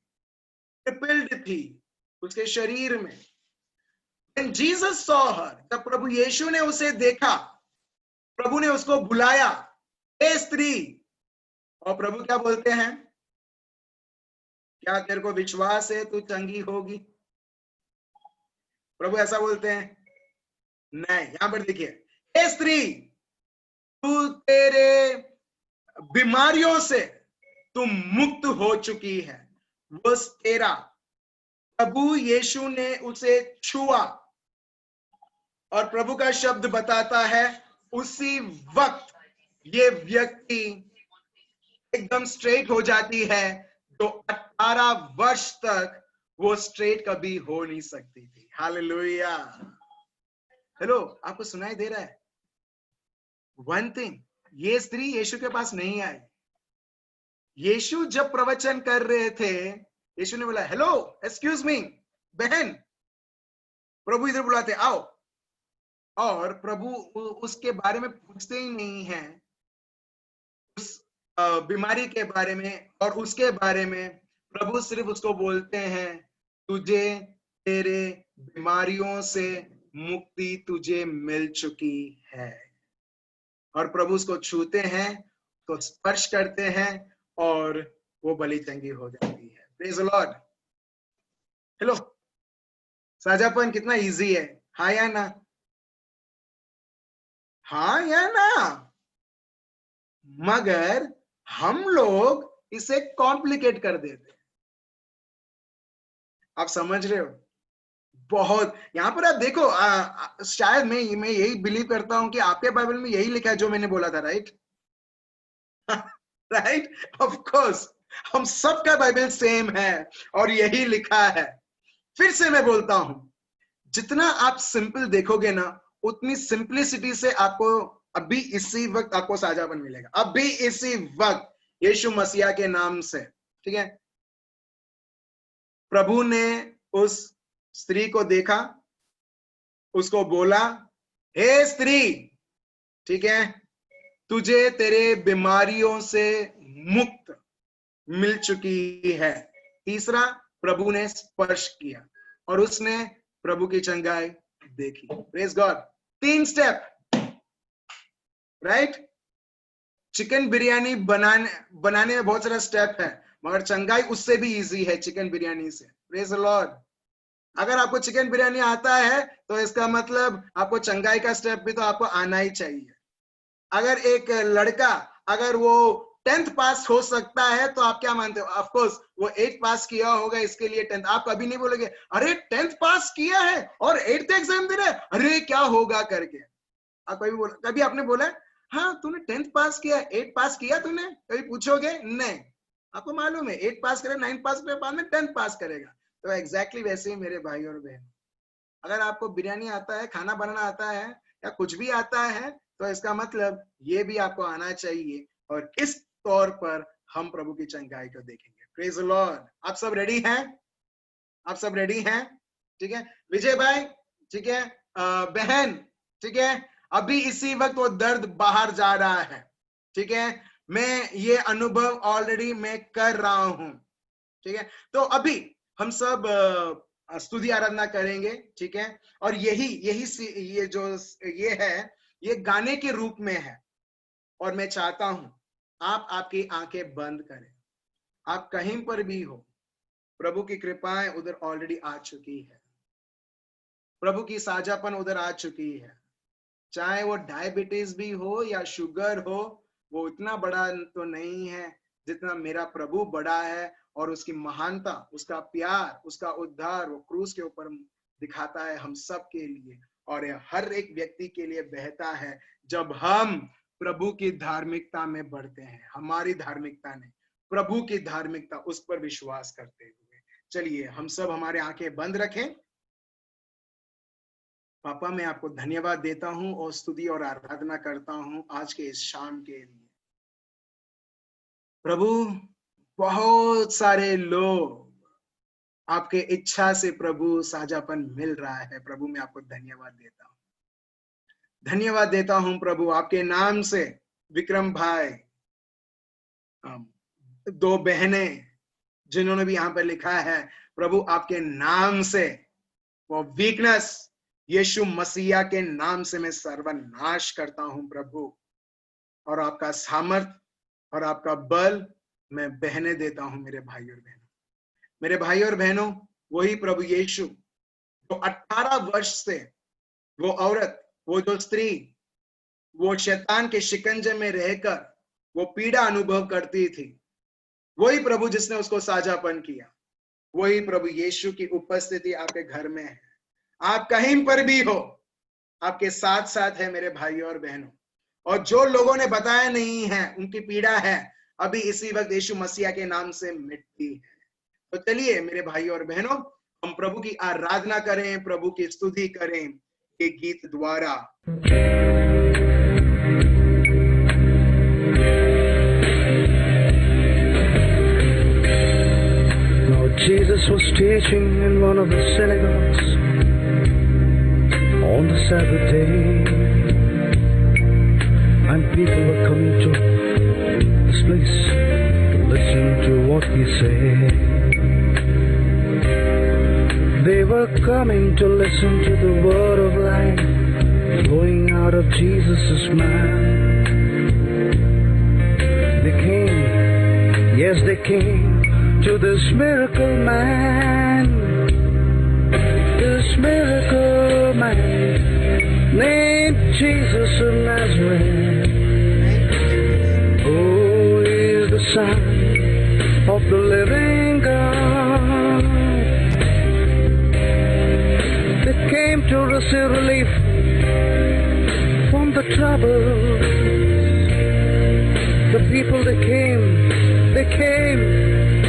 क्रिपल्ड थी उसके शरीर में। When Jesus saw her, जब प्रभु यीशु ने उसे देखा, प्रभु ने उसको बुलाया, हे स्त्री, और प्रभु क्या बोलते हैं? क्या तेरे को विश्वास है तू चंगी होगी? प्रभु ऐसा बोलते हैं? नहीं। यहां पर देखिए, हे स्त्री, तू तेरे बीमारियों से तू मुक्त हो चुकी है। वर्स 13, प्रभु यीशु ने उसे छुआ और प्रभु का शब्द बताता है उसी वक्त ये व्यक्ति एकदम स्ट्रेट हो जाती है, तो 18 वर्ष तक वो स्ट्रेट कभी हो नहीं सकती थी। हालेलुया। हेलो, आपको सुनाई दे रहा है? वन थिंग, ये स्त्री यीशु के पास नहीं आई। यीशु जब प्रवचन कर रहे थे, यीशु ने बोला हेलो, एक्सक्यूज मी बहन। प्रभु इधर बुलाते, आओ। और प्रभु उसके बारे में पूछते ही नहीं है, उस बीमारी के बारे में और उसके बारे में। प्रभु सिर्फ उसको बोलते हैं, तुझे तेरे बीमारियों से मुक्ति तुझे मिल चुकी है। और प्रभु उसको छूते हैं, तो स्पर्श करते हैं और वो भली चंगी हो जाती है। Praise the Lord. हेलो, साझापन कितना इजी है, हाँ या ना? हाँ या ना? मगर हम लोग इसे कॉम्प्लिकेट कर देते हैं। आप समझ रहे हो? बहुत। यहां पर आप देखो, शायद मैं यही बिलीव करता हूं कि आपके बाइबल में यही लिखा है जो मैंने बोला था, राइट? राइट, ऑफ कोर्स हम सबका बाइबल सेम है और यही लिखा है। फिर से मैं बोलता हूं, जितना आप सिंपल देखोगे ना, उतनी सिंपलिसिटी से आपको अभी इसी वक्त आपको साझापन मिलेगा, अभी इसी वक्त, यीशु मसीहा के नाम से, ठीक है। प्रभु ने उस स्त्री को देखा, उसको बोला, हे स्त्री, ठीक है, तुझे तेरे बीमारियों से मुक्त मिल चुकी है। तीसरा, प्रभु ने स्पर्श किया और उसने प्रभु की चंगाई देखी। Praise God. 3 step, right? Chicken biryani बनाने में बहुत सारा स्टेप है, मगर चंगाई उससे भी इजी है चिकन बिरयानी से। Praise the Lord. अगर आपको चिकन बिरयानी आता है तो इसका मतलब आपको चंगाई का स्टेप भी तो आपको आना ही चाहिए। अगर एक लड़का अगर वो 10th पास हो सकता है तो आप क्या मानते हो? ऑफ कोर्स वो 8th पास किया होगा, इसके लिए 10th। आप कभी नहीं बोलोगे अरे 10th पास किया है और 8th एग्जाम दे रहे, अरे क्या होगा करके। आप कभी आपने बोला हाँ तूने 10th पास किया, 8th पास किया तूने? कभी पूछोगे? नहीं। आपको मालूम है 8th पास करे, 9th पास करे, बाद में 10th पास करेगा। तो एग्जैक्टली वैसे ही मेरे भाई और बहन, अगर आपको बिरयानी आता है, खाना बनाना आता है या कुछ भी आता है तो इसका मतलब ये भी आपको आना चाहिए, और इस तौर पर हम प्रभु की चंगाई को देखेंगे। Praise the Lord. आप सब रेडी हैं? आप सब रेडी हैं? ठीक है विजय भाई, ठीक है बहन, ठीक है। अभी इसी वक्त वो दर्द बाहर जा रहा है, ठीक है। मैं ये अनुभव ऑलरेडी मैं कर रहा हूं, ठीक है। तो अभी हम सब स्तुति आराधना करेंगे, ठीक है। और ये जो ये है, ये गाने के रूप में है। और मैं चाहता हूं आप आपकी आंखें बंद करें। आप कहीं पर भी हो, प्रभु की कृपाएं उधर ऑलरेडी आ चुकी है, प्रभु की साझापन उधर आ चुकी है। चाहे वो डायबिटीज भी हो या शुगर हो, वो इतना बड़ा तो नहीं है जितना मेरा प्रभु बड़ा है। और उसकी महानता, उसका प्यार, उसका उद्धार वो क्रूस के ऊपर दिखाता है हम सब के लिए, और यह हर एक व्यक्ति के लिए बहता है जब हम प्रभु की धार्मिकता में बढ़ते हैं। हमारी धार्मिकता नहीं, प्रभु की धार्मिकता, उस पर विश्वास करते हुए चलिए हम सब हमारे आंखें बंद रखें। पापा मैं आपको धन्यवाद देता हूं और स्तुति और आराधना करता हूं आज के इस शाम के लिए। प्रभु बहुत सारे लोग आपके इच्छा से प्रभु साझापन मिल रहा है। प्रभु मैं आपको धन्यवाद देता हूं, धन्यवाद देता हूं प्रभु आपके नाम से। विक्रम भाई, 2 बहनें जिन्होंने भी यहाँ पर लिखा है, प्रभु आपके नाम से वो वीकनेस यीशु मसीहा के नाम से मैं सर्वनाश करता हूं प्रभु, और आपका सामर्थ और आपका बल मैं बहने देता हूं मेरे भाई और बहनों। मेरे भाई और बहनों, वही प्रभु यीशु जो 18 वर्ष से वो औरत, वो जो स्त्री, वो शैतान के शिकंजे में रहकर वो पीड़ा अनुभव करती थी, वही प्रभु जिसने उसको साझापन किया, वही प्रभु यीशु की उपस्थिति आपके घर में है। आप कहीं पर भी हो, आपके साथ साथ है मेरे भाइयों और बहनों। और जो लोगों ने बताया नहीं है, उनकी पीड़ा है अभी इसी वक्त यीशु मसीहा के नाम से मिटती है। तो चलिए मेरे भाइयों और बहनों, हम प्रभु की आराधना करें, प्रभु की स्तुति करें ये गीत द्वारा। Now Jesus was teaching in one of the synagogues on the Sabbath day, and people were coming to this place to listen to what he said. They were coming to listen to the word of life flowing out of Jesus' mouth. They came, yes they came to this miracle man, this miracle man named Jesus of Nazareth. Oh, he's the Son of the living God. They came to receive relief from the trouble. The people they came,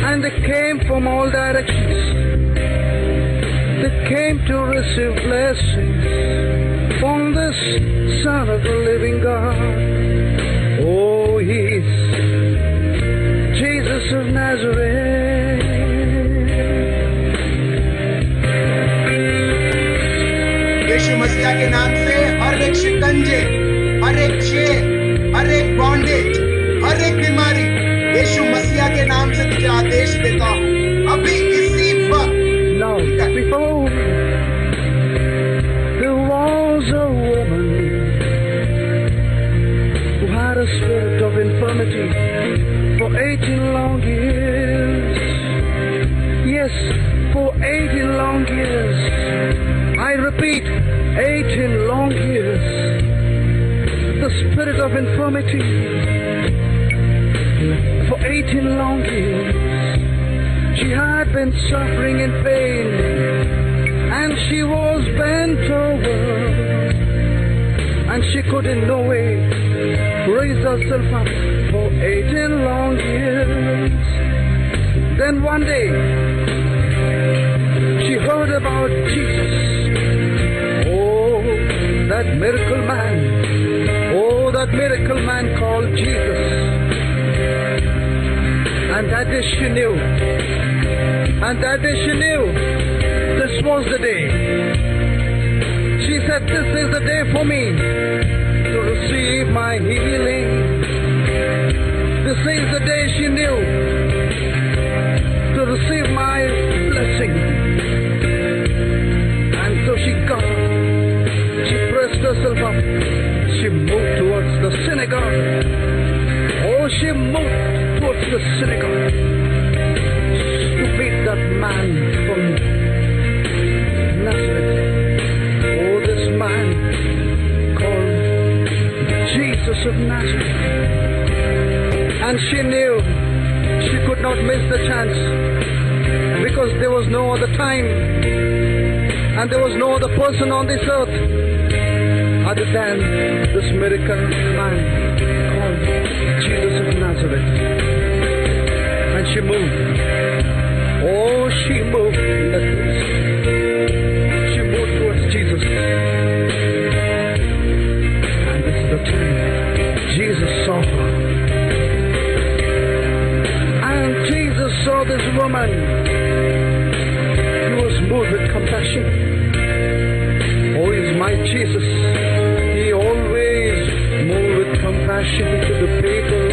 and they came from all directions. They came to receive blessings from this Son of the living God. Oh, he's Jesus of Nazareth. यीशु मसीहा के नाम से हर एक शिकंजे, हर एक छेद, हर एक bondage, हर एक बीमारी यीशु मसीहा के नाम से तुझे आदेश देता हूँ अभी इसी वक्त। Now, before there was a woman who had a spirit spirit of infirmity for 18 long years. Yes, for 18 long years. I repeat, 18 long years. The spirit of infirmity for 18 long years. She had been suffering in pain, and she was bent over, and she could in no way raise herself up for 18 long years. Then one day, she heard about Jesus. Oh, that miracle man. Oh, that miracle man called Jesus. And that day she knew. And that day she knew this was the day. She said, this is the day for me to receive my healing. This is the day she knew to receive my blessing. And so she got up. She pressed herself up. She moved towards the synagogue. Oh, she moved towards the synagogue to meet that man from Nazareth. Oh, this man called Jesus of Nazareth. And she knew she could not miss the chance, because there was no other time and there was no other person on this earth other than this miracle man called Jesus of Nazareth. And she moved. Oh, she moved in that place. She moved towards Jesus. And this is the time Jesus saw her. And Jesus saw this woman. He was moved with compassion. Oh, he's my Jesus. He always moved with compassion to the people.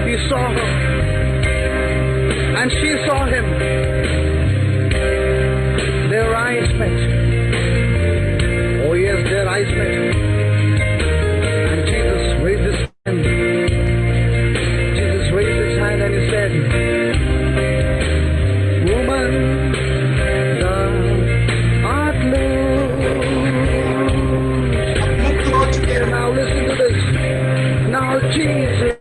He saw her. And she saw him. Their eyes met. Oh yes, their eyes met. And Jesus raised his hand. Jesus raised his hand and he said, woman, thou art loosed. Now listen to this. Now Jesus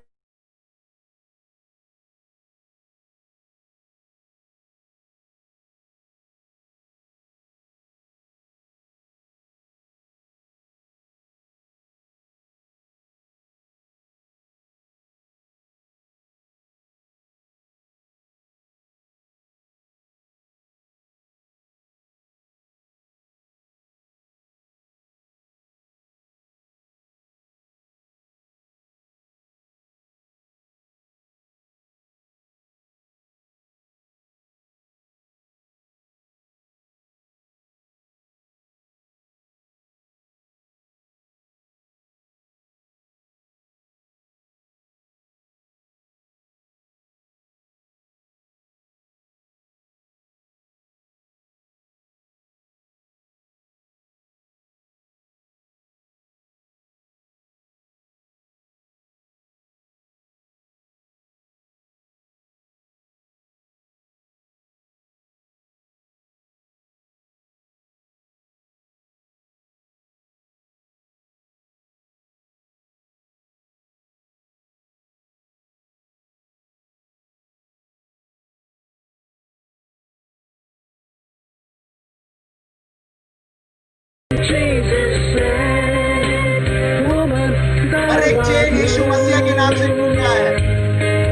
हर एक chain यीशु मसीह के नाम से टूट रहा है।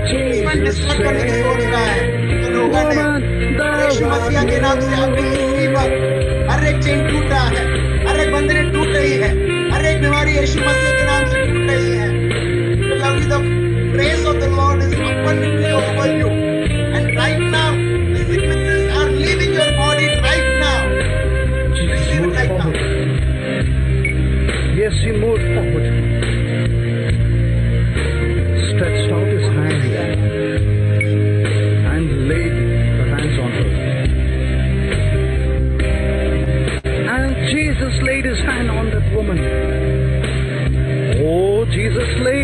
जीवन destruct करने की सोच रहा है तो लोगों ने यीशु मसीह के नाम से अभी इसी वक्त हर एक चेन टूट रहा है, हर एक बंधन टूट रही है, हर एक बीमारी यीशु मसीह के नाम से टूट रही है। The grace of the Lord is abundantly over you, and right now the sicknesses are leaving your body right now. Receive it right now. Yes, he moved forward, stretched out his hand and laid the hands on her. And Jesus laid his hand on that woman.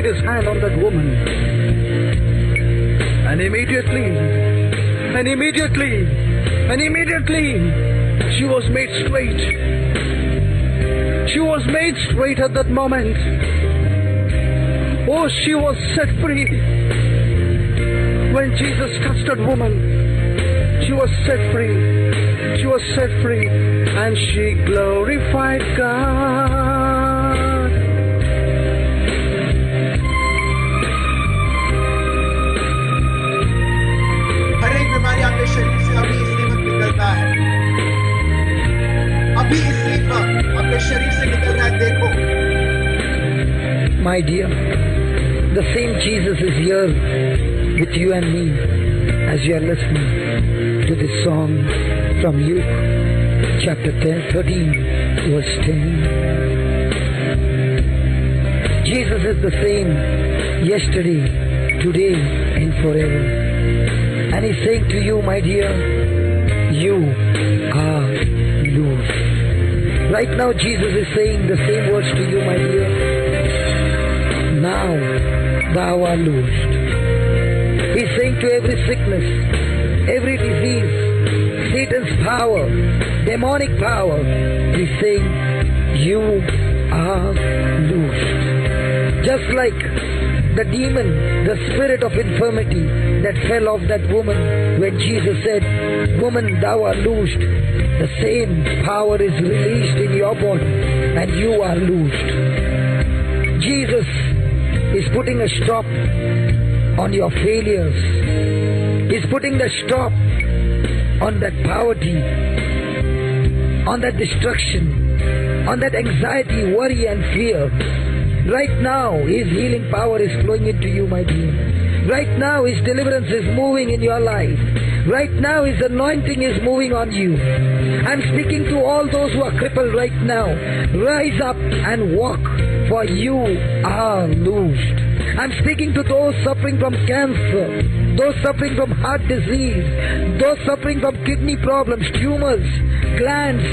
laid his hand on that woman. And immediately, she was made straight. She was made straight at that moment. Oh, she was set free. When Jesus touched that woman, she was set free. She was set free. And she glorified God. हर एक बीमारी आपके शरीर से अभी इसी वक्त निकलता है, अभी इसी वक्त आपके शरीर से निकल रहा है। देखो My dear, the same Jesus is here with you and me as you are listening to this song from Luke chapter 13 verse 10. Jesus is the same yesterday, today and forever. And he's saying to you, my dear, you are loose. Right now Jesus is saying the same words to you, my dear. Now thou art loosed. He's saying to every sickness, every disease, Satan's power, demonic power, he's saying, you are loosed. Just like the demon, the spirit of infirmity that fell off that woman when Jesus said, woman, thou art loosed. The same power is released in your body and you are loosed. Jesus is putting a stop on your failures. He's putting the stop on that poverty, on that destruction, on that anxiety, worry and fear. Right now, His healing power is flowing into you, my dear. Right now, His deliverance is moving in your life. Right now, His anointing is moving on you. I'm speaking to all those who are crippled right now. Rise up and walk, for you are loosed. I'm speaking to those suffering from cancer, those suffering from heart disease, those suffering from kidney problems, tumors, glands,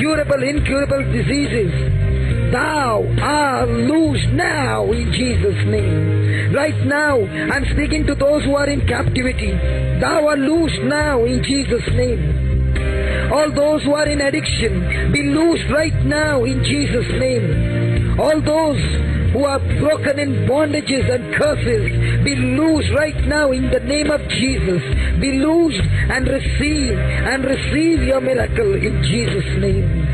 curable, incurable diseases. Thou art loosed now in Jesus' name. Right now, I'm speaking to those who are in captivity. Thou art loosed now in Jesus' name. All those who are in addiction, be loosed right now in Jesus' name. All those who are broken in bondages and curses, be loosed right now in the name of Jesus. Be loosed and receive your miracle in Jesus' name.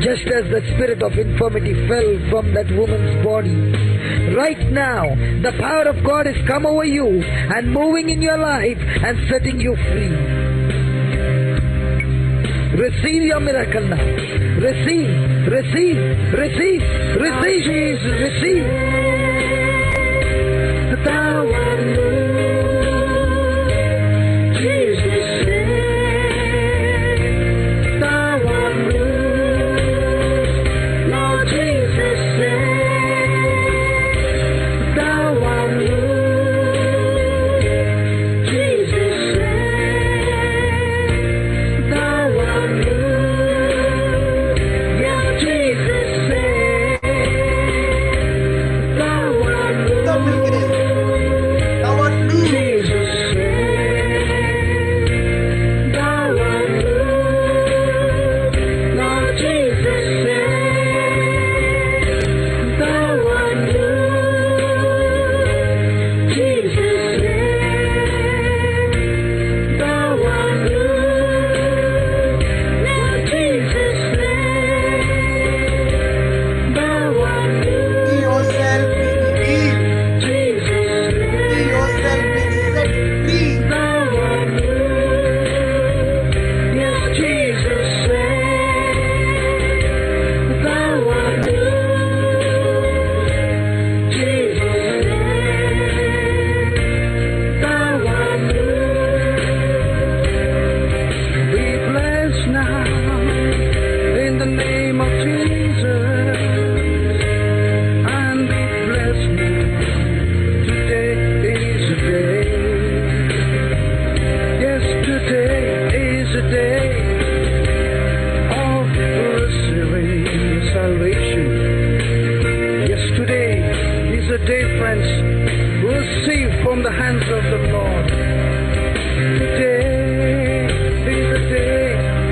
Just as the spirit of infirmity fell from that woman's body, right now the power of God has come over you and moving in your life and setting you free. Receive your miracle now. Receive. Thou art loosed. Jesus said, thou art loosed. Lord Jesus said, thou art loosed. Jesus said, thou art loosed. Yeah, Jesus said, hands, receive from the hands of the Lord. Today is the day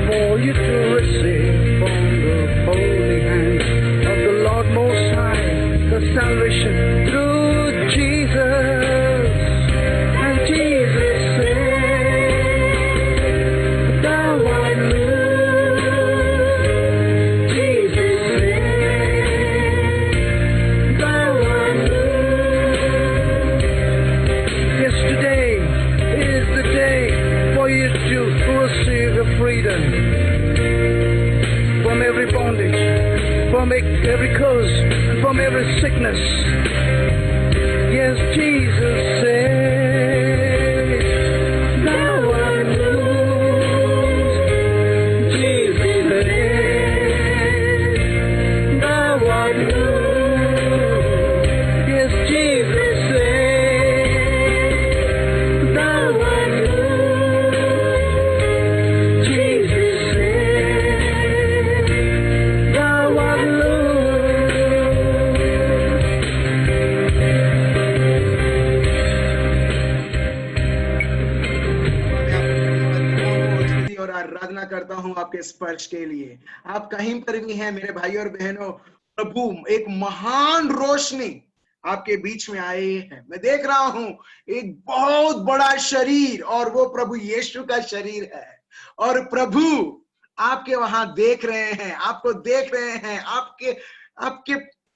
for you to receive from the holy hands of the Lord Most High, the salvation through Jesus. And Jesus said, thou art loose. Jesus said, thou art loose. Yes, today is the day for you to receive the freedom from every bondage, from every curse, from every sickness. Yes, Jesus said, thou art loose. Jesus said, thou art loose. Yes, Jesus said, thou art loose. Jesus said, thou art loose. स्तुति और आराधना करता हूं आपके स्पर्श के लिए। आप कहीं पर भी हैं मेरे भाई और बहनों, प्रभु एक महान रोशनी आपके बीच में आए हैं। मैं देख रहा हूं एक बहुत बड़ा शरीर, और वो प्रभु यीशु का शरीर है। और प्रभु आपके वहां देख रहे हैं, आपको देख रहे हैं,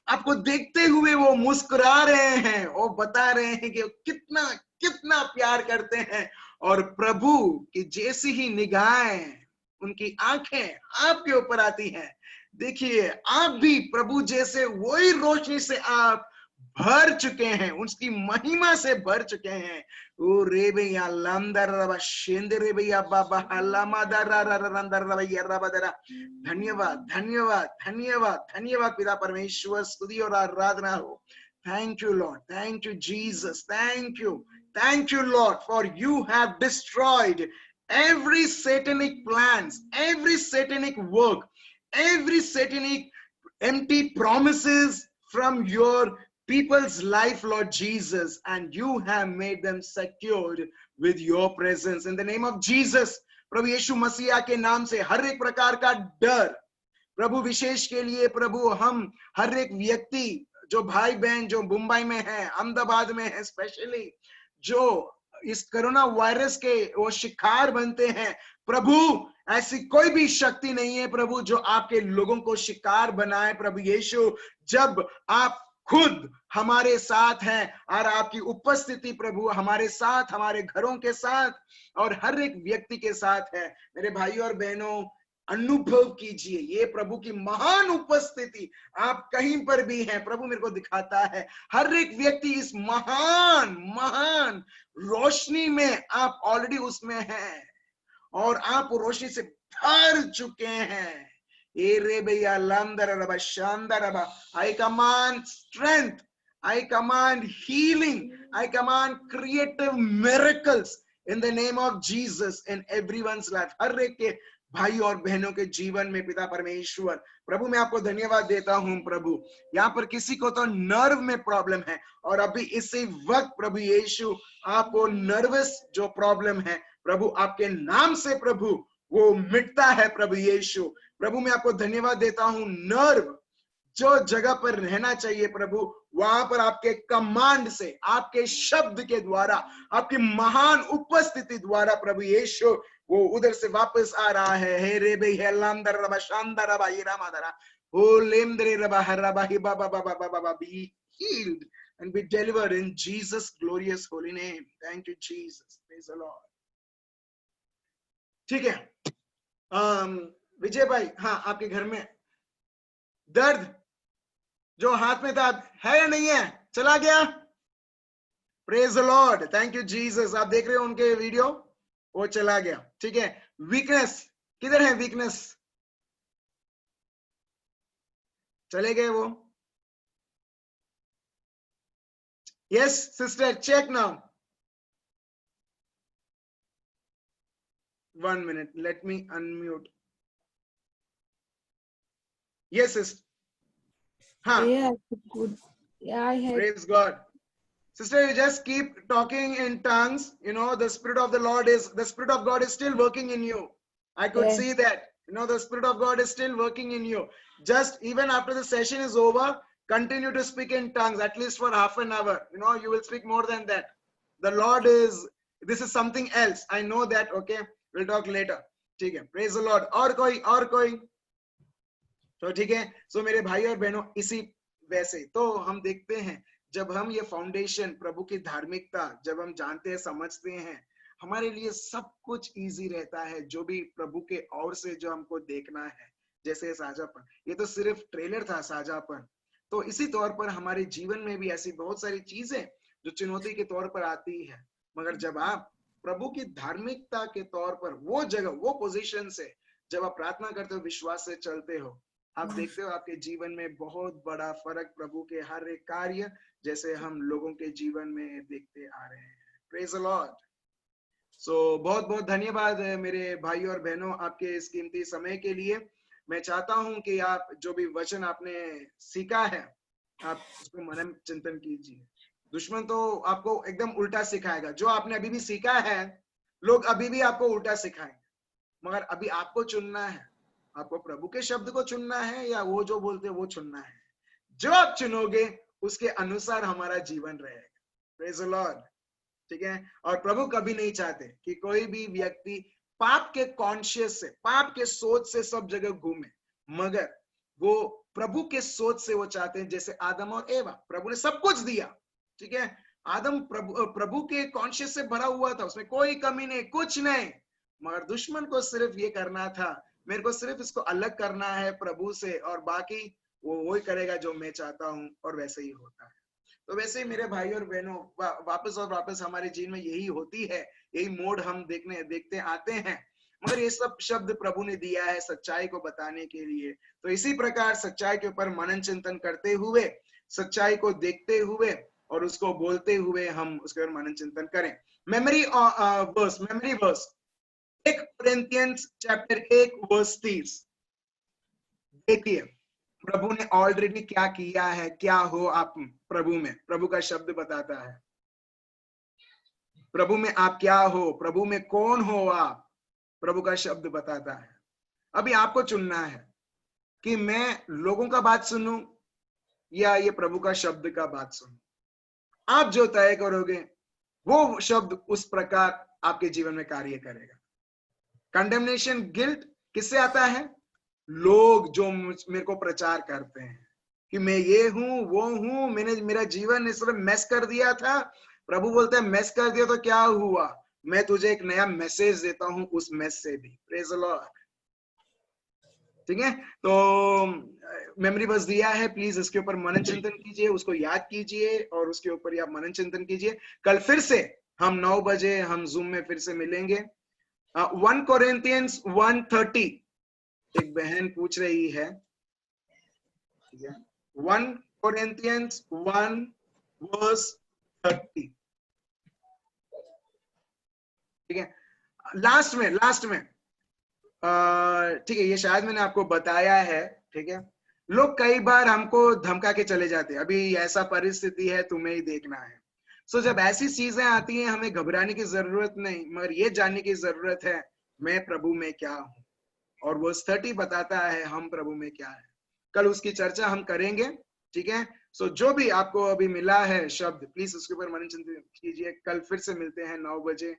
आपको देखते हुए वो मुस्कुरा रहे हैं, वो बता रहे हैं कि वो कितना कितना प्यार करते हैं। और प्रभु की जैसी ही निगाहें, उनकी आंखें आपके ऊपर आती हैं। देखिए, आप भी प्रभु जैसे वही रोशनी से आप भर चुके हैं, उसकी महिमा से भर चुके हैं। ओ रे भैया लंदर रबा शेंदरे भैया बाबा हल्लामादरा रंदर रबैया रबदरा। धन्यवाद धन्यवाद धन्यवाद धन्यवाद पिता परमेश्वर, स्तुति और आराधना हो। Thank you, Lord. Thank you, Jesus. Thank you. Thank you, Lord, for you have destroyed every satanic plans, every satanic work, every satanic empty promises from your people's life, Lord Jesus, and you have made them secured with your presence. In the name of Jesus, प्रभु यीशु मसीहा के नाम से हर एक प्रकार का डर, प्रभु विशेष के लिए प्रभु हम हर एक व्यक्ति, जो भाई बहन जो मुंबई में है, अहमदाबाद में है, स्पेशली जो इस कोरोना वायरस के वो शिकार बनते हैं, प्रभु ऐसी कोई भी शक्ति नहीं है प्रभु जो आपके लोगों को शिकार बनाए। प्रभु यीशु, जब आप खुद हमारे साथ हैं और आपकी उपस्थिति प्रभु हमारे साथ, हमारे घरों के साथ और हर एक व्यक्ति के साथ है, मेरे भाई और बहनों अनुभव कीजिए ये प्रभु की महान उपस्थिति। आप कहीं पर भी हैं, प्रभु मेरे को दिखाता है हर एक व्यक्ति इस महान महान रोशनी में, आप ऑलरेडी उसमें हैं और आप रोशनी से भर चुके हैं। ए रे भैया लंदर रबा शानदार रबा। आई command strength, I command healing, I command creative miracles in the name of Jesus in everyone's life. हर एक के भाई और बहनों के जीवन में पिता परमेश्वर, प्रभु मैं आपको धन्यवाद देता हूं। प्रभु यहाँ पर किसी को तो नर्व में प्रॉब्लम है और अभी इसी वक्त प्रभु यीशु आपको नर्वस जो प्रॉब्लम है प्रभु आपके नाम से प्रभु वो मिटता है। प्रभु यीशु, प्रभु मैं आपको धन्यवाद देता हूं। नर्व जो जगह पर रहना चाहिए प्रभु वहां पर आपके कमांड से, आपके शब्द के द्वारा, आपकी महान उपस्थिति द्वारा प्रभु यीशु वो उधर से वापस आ रहा है। हे रे बे हे लांदर रबा शानदार रबा ये रामादरा ओ लेमदरे रबा हरबा ही बाबा बाबा बाबा B healed and be delivered in Jesus glorious holy name. Thank you Jesus. Praise the Lord. ठीक है विजय भाई, हाँ आपके घर में दर्द जो हाथ में था है या नहीं है, चला गया? Praise the Lord, thank you Jesus. आप देख रहे हो उनके वीडियो, वो चला गया। ठीक है, वीकनेस किधर है? वीकनेस चले गए वो? Yes sister, check now. 1 minute, let me unmute. Yes, sister. Huh. Yeah, good. Yeah, I had. Praise God. Sister, you just keep talking in tongues. You know, the Spirit of God is still working in you. I could Yes. see that. You know, the Spirit of God is still working in you. Just even after the session is over, continue to speak in tongues, at least for half an hour. You know, you will speak more than that. The Lord is, this is something else. I know that, okay? We'll talk later. ठीक है, praise the Lord. और कोई तो ठीक है. सो मेरे भाई और बहनों, इसी वैसे तो हम देखते हैं, जब हम ये फाउंडेशन प्रभु की धार्मिकता जब हम जानते हैं, समझते हैं, हमारे लिए सब कुछ इजी रहता है. जो भी प्रभु के ओर से जो हमको देखना है, जैसे साझापन, ये तो सिर्फ ट्रेलर था साझापन. तो इसी तौर पर हमारे जीवन में भी ऐसी बहुत सारी चीजें जो चुनौती के तौर पर आती है, मगर जब आप प्रभु की धार्मिकता के तौर पर वो जगह, वो पोजीशन से जब आप प्रार्थना करते हो, विश्वास से चलते हो, आप देखते हो आपके जीवन में बहुत बड़ा फर्क प्रभु के हर एक कार्य जैसे हम लोगों के जीवन में देखते आ रहे हैं. Praise the Lord. सो बहुत बहुत धन्यवाद मेरे भाई और बहनों आपके इस कीमती समय के लिए. मैं चाहता हूं कि आप जो भी वचन आपने सीखा है, आप उसको मनन चिंतन कीजिए. दुश्मन तो आपको एकदम उल्टा सिखाएगा. जो आपने अभी भी सीखा है, लोग अभी भी आपको उल्टा सिखाएंगे, मगर अभी आपको चुनना है. आपको प्रभु के शब्द को चुनना है या वो जो बोलते हैं वो चुनना है. जो आप चुनोगे उसके अनुसार हमारा जीवन रहेगा. Praise the Lord. ठीक है. और प्रभु कभी नहीं चाहते कि कोई भी व्यक्ति पाप के कॉन्शियस से, पाप के सोच से सब जगह घूमे, मगर वो प्रभु के सोच से वो चाहते हैं. जैसे आदम और एवा, प्रभु ने सब कुछ दिया. ठीक है. आदम प्रभु के कॉन्शियस से भरा हुआ था, उसमें कोई कमी नहीं, कुछ नहीं, मगर दुश्मन को सिर्फ ये करना था, मेरे को सिर्फ इसको अलग करना है प्रभु से, और बाकी वो वही करेगा जो मैं चाहता हूं, और वैसे ही होता है. तो वैसे ही मेरे भाई और बहनों, वापस और वापस हमारे जीवन में यही होती है, यही मोड हम देखते आते हैं. मगर ये सब शब्द प्रभु ने दिया है सच्चाई को बताने के लिए. तो इसी प्रकार सच्चाई के ऊपर मनन चिंतन करते हुए, सच्चाई को देखते हुए और उसको बोलते हुए हम उसके ऊपर मनन चिंतन करें. Memory verse 1 Corinthians chapter 1 verse 30. देखिए प्रभु ने ऑलरेडी क्या किया है. क्या हो आप प्रभु में, प्रभु का शब्द बताता है. प्रभु में आप क्या हो, प्रभु में कौन हो आप, प्रभु का शब्द बताता है. अभी आपको चुनना है कि मैं लोगों का बात सुनूं या ये प्रभु का शब्द का बात सुनूं. आप जो तय करोगे वो शब्द उस प्रकार आपके जीवन में कार्य करेगा. कंडेमनेशन, गिल्ट किससे आता है? लोग जो मेरे को प्रचार करते हैं कि मैं ये हूं, वो हूं, मैंने मेरा जीवन इस तरह मैस कर दिया था. प्रभु बोलते हैं मैस कर दिया तो क्या हुआ, मैं तुझे एक नया मैसेज देता हूं उस मैस से भी. Praise the Lord. ठीक है. तो मेमोरी बस दिया है, प्लीज इसके ऊपर मनन चिंतन कीजिए, उसको याद कीजिए और उसके ऊपर आप मनन चिंतन कीजिए. कल फिर से हम 9 बजे हम जूम में फिर से मिलेंगे. 1 कोरिन्थियंस 1:30 एक बहन पूछ रही है. 1 कोरिन्थियंस 1 वर्स 30. ठीक है. लास्ट में ठीक है, ये शायद मैंने आपको बताया है. ठीक है. लोग कई बार हमको धमका के चले जाते हैं, अभी ऐसा परिस्थिति है, तुम्हें ही देखना है. सो जब ऐसी चीजें आती हैं, हमें घबराने की जरूरत नहीं, मगर ये जानने की जरूरत है मैं प्रभु में क्या हूं. और वर्स 30 बताता है हम प्रभु में क्या है. कल उसकी चर्चा हम करेंगे. ठीक है. सो जो भी आपको अभी मिला है शब्द, प्लीज उसके ऊपर मनन चिंतन कीजिए. कल फिर से मिलते हैं 9 बजे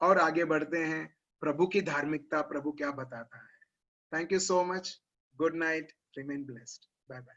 और आगे बढ़ते हैं. प्रभु की धार्मिकता, प्रभु क्या बताता है. Thank you so much. Good night. Remain blessed. Bye bye.